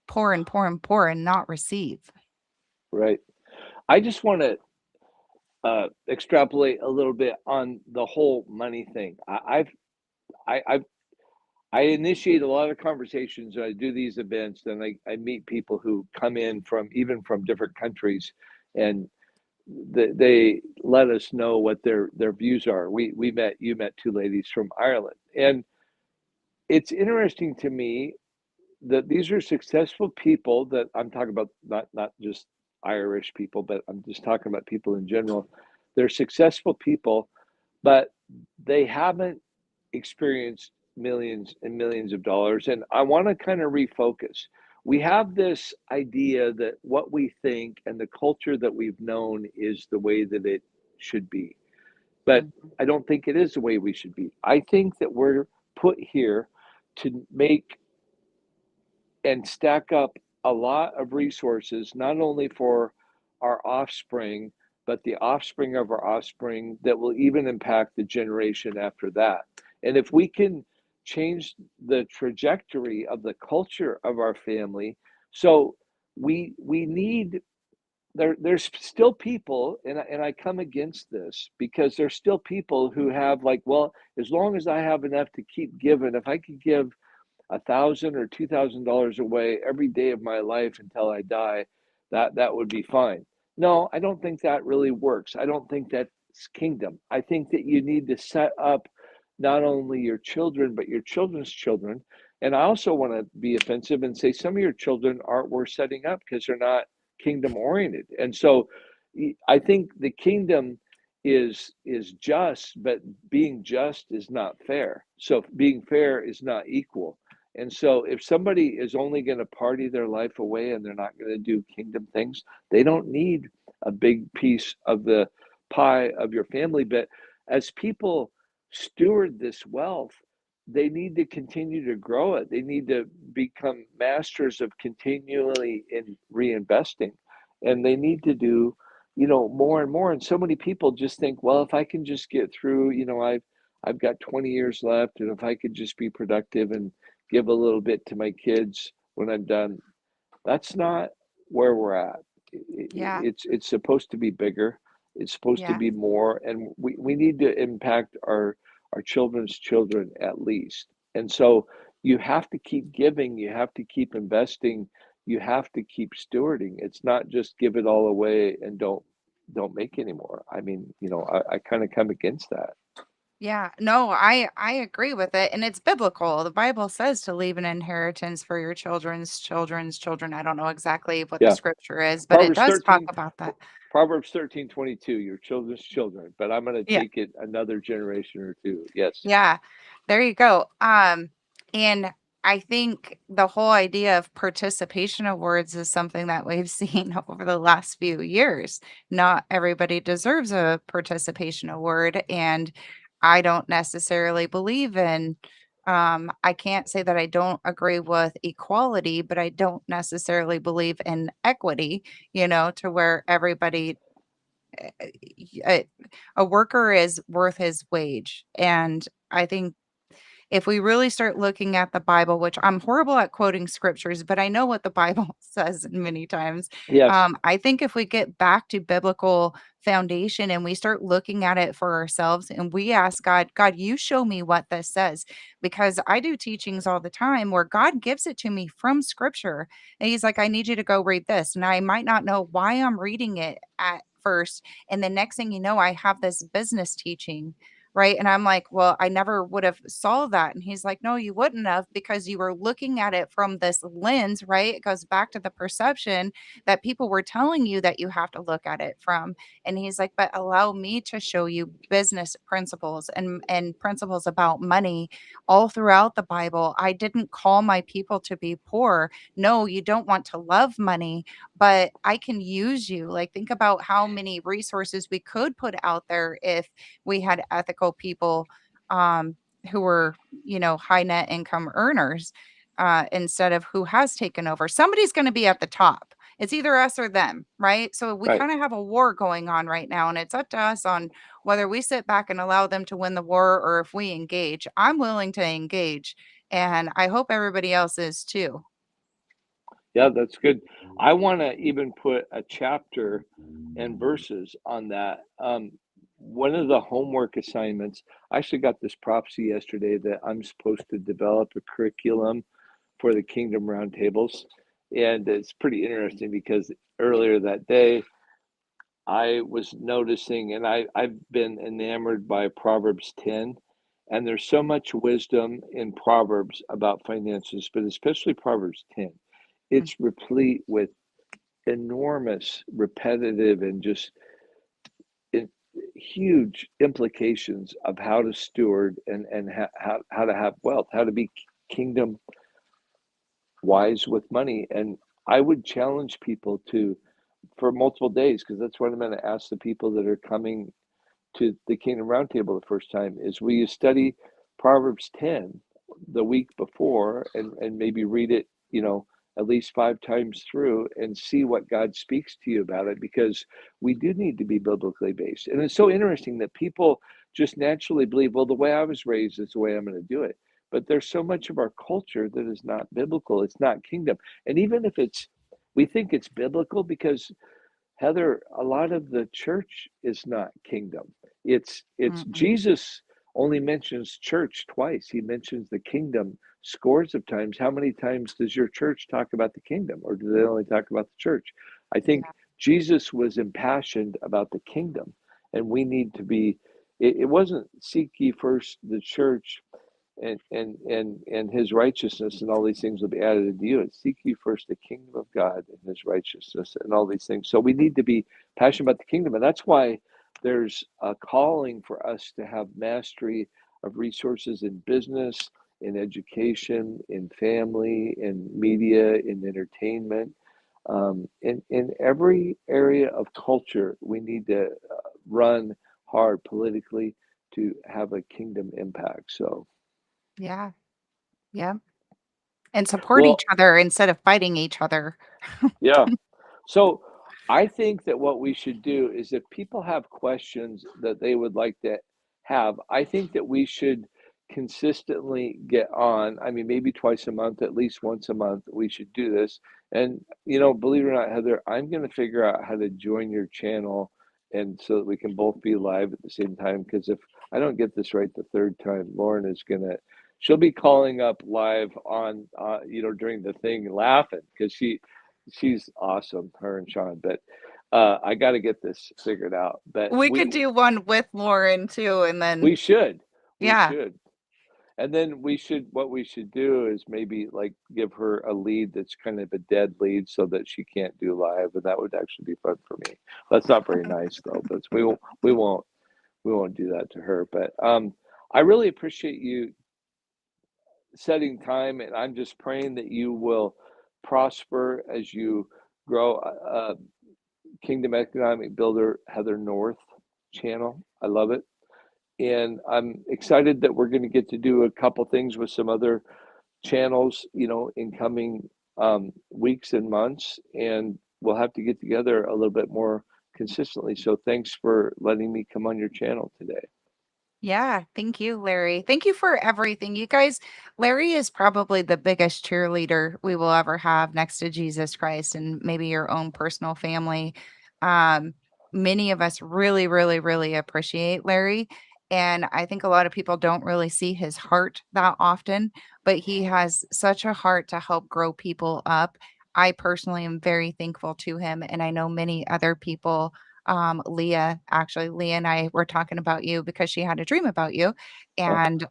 Speaker 2: pour and pour and pour and not receive.
Speaker 1: Right. I just want to extrapolate a little bit on the whole money thing. I've I initiate a lot of conversations. I do these events, and I meet people who come in from even from different countries, and they let us know what their views are. We met you met two ladies from Ireland, and it's interesting to me that these are successful people that I'm talking about, not just Irish people, but I'm just talking about people in general. They're successful people, but they haven't experienced millions and millions of dollars. And I want to kind of refocus. We have this idea that what we think and the culture that we've known is the way that it should be. But
Speaker 2: Mhm.
Speaker 1: I don't think it is the way we should be. I think that we're put here to make and stack up a lot of resources, not only for our offspring, but the offspring of our offspring that will even impact the generation after that. And if we can change the trajectory of the culture of our family, so we need there's still people, and I come against this because there's still people who have like, well, as long as I have enough to keep giving, if I could give $1,000 or $2,000 away every day of my life until I die, that would be fine. No, I don't think that really works. I don't think that's kingdom. I think that you need to set up not only your children but your children's children. And I also want to be offensive and say some of your children aren't worth setting up because they're not kingdom oriented. And so I think the kingdom is just, but being just is not fair. So being fair is not equal. And so if somebody is only going to party their life away and they're not going to do kingdom things, they don't need a big piece of the pie of your family. But as people steward this wealth, they need to continue to grow it. They need to become masters of continually in reinvesting. And they need to do, more and more. And so many people just think, well, if I can just get through, I've got 20 years left, and if I could just be productive and give a little bit to my kids when I'm done. That's not where we're at.
Speaker 2: Yeah.
Speaker 1: It's supposed to be bigger. It's supposed to
Speaker 2: Yeah.
Speaker 1: be more, and we need to impact our children's children at least. And so you have to keep giving. You have to keep investing. you have to keep stewarding. It's not just give it all away and don't make any more. I mean, I kind of come against that.
Speaker 2: Yeah, no, I agree with it, and it's biblical. The Bible says to leave an inheritance for your children's children's children. I don't know exactly what the
Speaker 1: Yeah.
Speaker 2: scripture is, but it
Speaker 1: Proverbs
Speaker 2: does talk
Speaker 1: 13,
Speaker 2: about that.
Speaker 1: Proverbs 13:22, your children's children, but I'm going to
Speaker 2: Yeah.
Speaker 1: take it another generation or two. Yes.
Speaker 2: Yeah, there you go. And I think the whole idea of participation awards is something that we've seen over the last few years. Not everybody deserves a participation award, and I don't necessarily believe in. I can't say that I don't agree with equality, but I don't necessarily believe in equity, to where everybody, a, a worker is worth his wage. And I think if we really start looking at the Bible, which I'm horrible at quoting scriptures, but I know what the Bible says many times.
Speaker 1: Yes.
Speaker 2: I think if we get back to biblical foundation and we start looking at it for ourselves and we ask God, God, you show me what this says, because I do teachings all the time where God gives it to me from scripture. And He's like, I need you to go read this. And I might not know why I'm reading it at first. And the next thing you know, I have this business teaching. Right. And I'm like, well, I never would have saw that. And he's like, no, you wouldn't have, because you were looking at it from this lens, right? It goes back to the perception that people were telling you that you have to look at it from. And he's like, but allow me to show you business principles and principles about money all throughout the Bible. I didn't call my people to be poor. No, you don't want to love money, but I can use you. Like, think about how many resources we could put out there if we had ethical people, um, who were, high net income earners, instead of who has taken over. Somebody's going to be at the top. It's either us or them, right? So we
Speaker 1: Right.
Speaker 2: kind of have a war going on right now, and it's up to us on whether we sit back and allow them to win the war or if we engage. I'm willing to engage, and I hope everybody else is too.
Speaker 1: Yeah, that's good. I want to even put a chapter and verses on that. One of the homework assignments, I actually got this prophecy yesterday that I'm supposed to develop a curriculum for the Kingdom Roundtables. And it's pretty interesting because earlier that day, I was noticing, and I've been enamored by Proverbs 10, and there's so much wisdom in Proverbs about finances, but especially Proverbs 10.
Speaker 2: Mm.
Speaker 1: It's replete with enormous, repetitive, and just in, huge implications of how to steward and how to have wealth, how to be kingdom wise with money. And I would challenge people to, for multiple days, because that's what I'm going to ask the people that are coming to the Kingdom Roundtable the first time, is will you study Proverbs 10 the week before and maybe read it, at least 5 times through and see what God speaks to you about it, because we do need to be biblically based. And it's so interesting that people just naturally believe, well, the way I was raised is the way I'm going to do it. But there's so much of our culture that is not biblical. It's not kingdom. And even if we think it's biblical because Heather, a lot of the church is not kingdom. It's
Speaker 2: Mm-mm.
Speaker 1: Jesus only mentions church twice. He mentions the kingdom scores of times. How many times does your church talk about the kingdom, or do they only talk about the church? I think
Speaker 2: Yeah.
Speaker 1: Jesus was impassioned about the kingdom, and we need to be. It wasn't seek ye first the church and his righteousness, and all these things will be added to you. And seek ye first the kingdom of God and his righteousness and all these things. So we need to be passionate about the kingdom. And that's why there's a calling for us to have mastery of resources in business, in education, in family, in media, in entertainment. In every area of culture, we need to run hard politically to have a kingdom impact. So,
Speaker 2: Yeah. Yeah. And support each
Speaker 1: well,
Speaker 2: other instead of fighting each other.
Speaker 1: yeah. So I think that what we should do is, if people have questions that they would like to have, I think that we should consistently get on. I mean, maybe twice a month, at least once a month, we should do this. And, believe it or not, Heather, I'm going to figure out how to join your channel, and so that we can both be live at the same time. Because if I don't get this right the third time, Lauren is going to she'll be calling up live on, during the thing, laughing because she's awesome, her and Sean. But I got to get this figured out. But
Speaker 2: We could do one with Lauren too, and
Speaker 1: we
Speaker 2: then
Speaker 1: should, we
Speaker 2: yeah,
Speaker 1: should. And then what we should do is maybe like give her a lead that's kind of a dead lead so that she can't do live, and that would actually be fun for me. That's not very nice though, but we won't do that to her. But I really appreciate you setting time, and I'm just praying that you will prosper as you grow. Kingdom Economic Builder Heather-North channel. I love it. And I'm excited that we're going to get to do a couple things with some other channels, in coming weeks and months. And we'll have to get together a little bit more consistently. So thanks for letting me come on your channel today.
Speaker 2: yeah. Thank you, Larry. Thank you for everything. You guys, Larry is probably the biggest cheerleader we will ever have next to Jesus Christ and maybe your own personal family. Um, Many of us really, really, really appreciate Larry. And I think a lot of people don't really see his heart that often, but he has such a heart to help grow people up. I personally am very thankful to him. And I know many other people, Leah and I were talking about you because she had a dream about you.
Speaker 1: Oh,
Speaker 2: And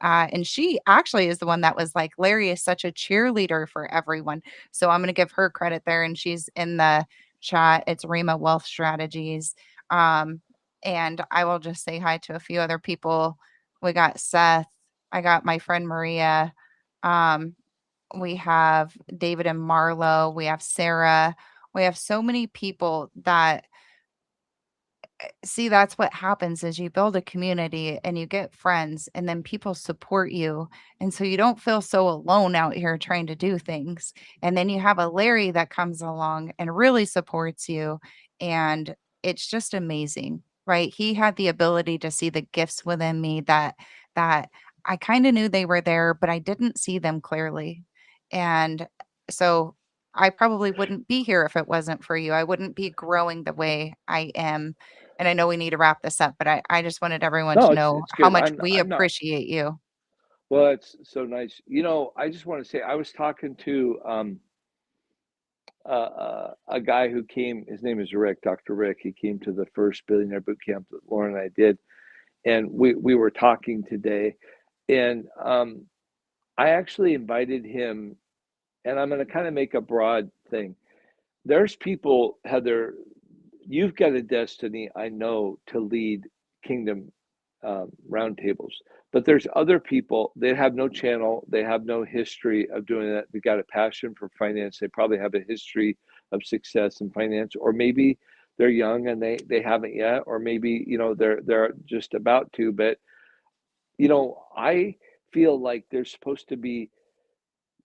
Speaker 2: she actually is the one that was like, Larry is such a cheerleader for everyone. So I'm going to give her credit there. And she's in the chat. It's Rima Wealth Strategies. Um, and I will just say hi to a few other people. We got Seth. I got my friend Maria. Um, we have David and Marlo. We have Sarah. We have so many people that see, that's what happens is you build a community and you get friends and then people support you. And so you don't feel so alone out here trying to do things. And then you have a Larry that comes along and really supports you. And it's just amazing, right? He had the ability to see the gifts within me that I kind of knew they were there, but I didn't see them clearly. And so I probably wouldn't be here if it wasn't for you. I wouldn't be growing the way I am, and I know we need to wrap this up, but I just wanted everyone
Speaker 1: no,
Speaker 2: to
Speaker 1: it's
Speaker 2: know
Speaker 1: it's
Speaker 2: how
Speaker 1: good.
Speaker 2: much
Speaker 1: I'm
Speaker 2: we
Speaker 1: I'm not.
Speaker 2: appreciate you.
Speaker 1: Well, it's so nice. I just want to say I was talking to a guy who came. His name is Rick, Dr. Rick. He came to the first billionaire boot camp that Lauren and I did, and we were talking today, and I actually invited him, and I'm going to kind of make a broad thing. There's people, Heather, you've got a destiny, I know, to lead kingdom roundtables. But there's other people that have no channel, they have no history of doing that. They got a passion for finance. They probably have a history of success in finance, or maybe they're young and they haven't yet, or maybe they're just about to. But I feel like there's supposed to be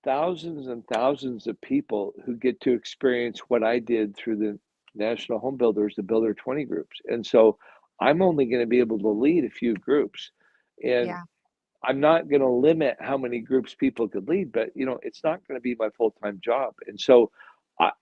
Speaker 1: thousands and thousands of people who get to experience what I did through the National Home Builders, the Builder 20 groups. And so I'm only going to be able to lead a few groups. And
Speaker 2: Yeah,
Speaker 1: I'm not going to limit how many groups people could lead, but it's not going to be my full-time job. And so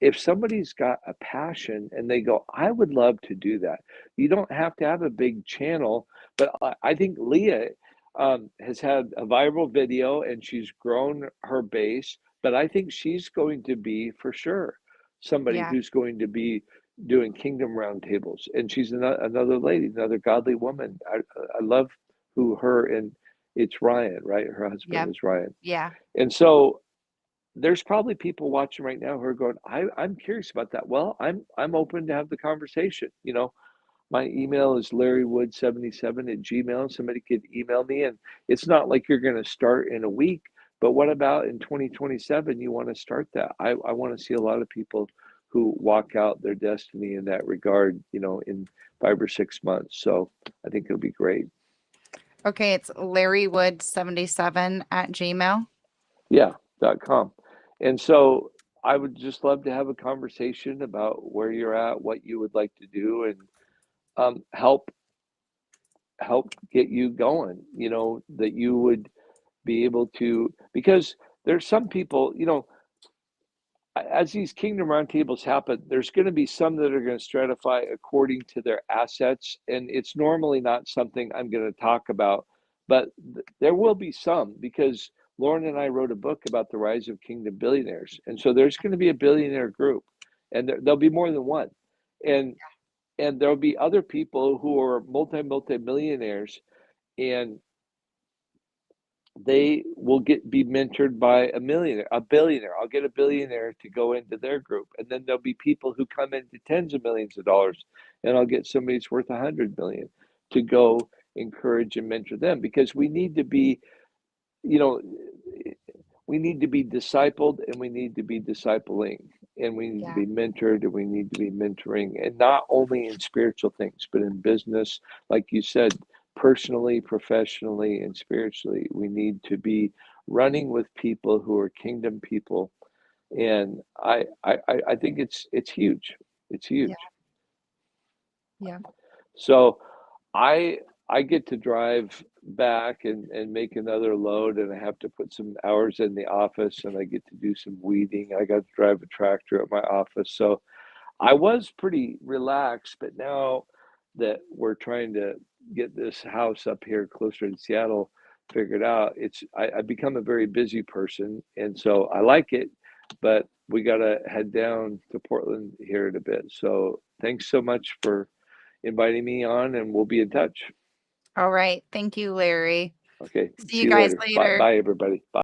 Speaker 1: if somebody's got a passion and they go, I would love to do that. You don't have to have a big channel, but I think Leah has had a viral video and she's grown her base. But I think she's going to be for sure somebody
Speaker 2: yeah,
Speaker 1: who's going to be doing kingdom roundtables. And she's another lady, another godly woman. I love who her and it's Ryan, right? Her husband
Speaker 2: yep,
Speaker 1: is Ryan.
Speaker 2: yeah,
Speaker 1: And so there's probably people watching right now who are going, I'm curious about that. Well, I'm open to have the conversation. My email is larrywood77@gmail. Somebody could email me, and it's not like you're going to start in a week. But what about in 2027? You want to start that? I want to see a lot of people who walk out their destiny in that regard, in 5 or 6 months. So I think it'll be great.
Speaker 2: okay, it's larrywood77 at gmail.
Speaker 1: Yeah.com. And so I would just love to have a conversation about where you're at, what you would like to do, and help get you going. That you would be able to, because there's some people, as these kingdom roundtables happen, there's going to be some that are going to stratify according to their assets, and it's normally not something I'm going to talk about, but there will be some, because Lauren and I wrote a book about the rise of kingdom billionaires. And so there's going to be a billionaire group, and there'll be more than one. And there'll be other people who are multi millionaires, and they will be mentored by a billionaire. I'll get a billionaire to go into their group, and then there'll be people who come into tens of millions of dollars, and I'll get somebody that's worth 100 million to go encourage and mentor them, because we need to be, you know, we need to be discipled, and we need to be discipling, and we need to
Speaker 2: Yeah.
Speaker 1: be mentored, and we need to be mentoring, and not only in spiritual things, but in business, like you said, personally, professionally, and spiritually. We need to be running with people who are kingdom people, and I think it's huge. It's
Speaker 2: Yeah.
Speaker 1: huge.
Speaker 2: Yeah.
Speaker 1: So I I get to drive back and make another load, and I have to put some hours in the office, and I get to do some weeding. I got to drive a tractor at my office. So I was pretty relaxed, but now that we're trying to get this house up here closer to Seattle figured out, I've become a very busy person, and so I like it, but we gotta head down to Portland here in a bit. So thanks so much for inviting me on, and we'll be in touch.
Speaker 2: All right. Thank you, Larry.
Speaker 1: Okay,
Speaker 2: See
Speaker 1: see
Speaker 2: you
Speaker 1: you
Speaker 2: guys
Speaker 1: later. Bye,
Speaker 2: later.
Speaker 1: bye, everybody. Bye.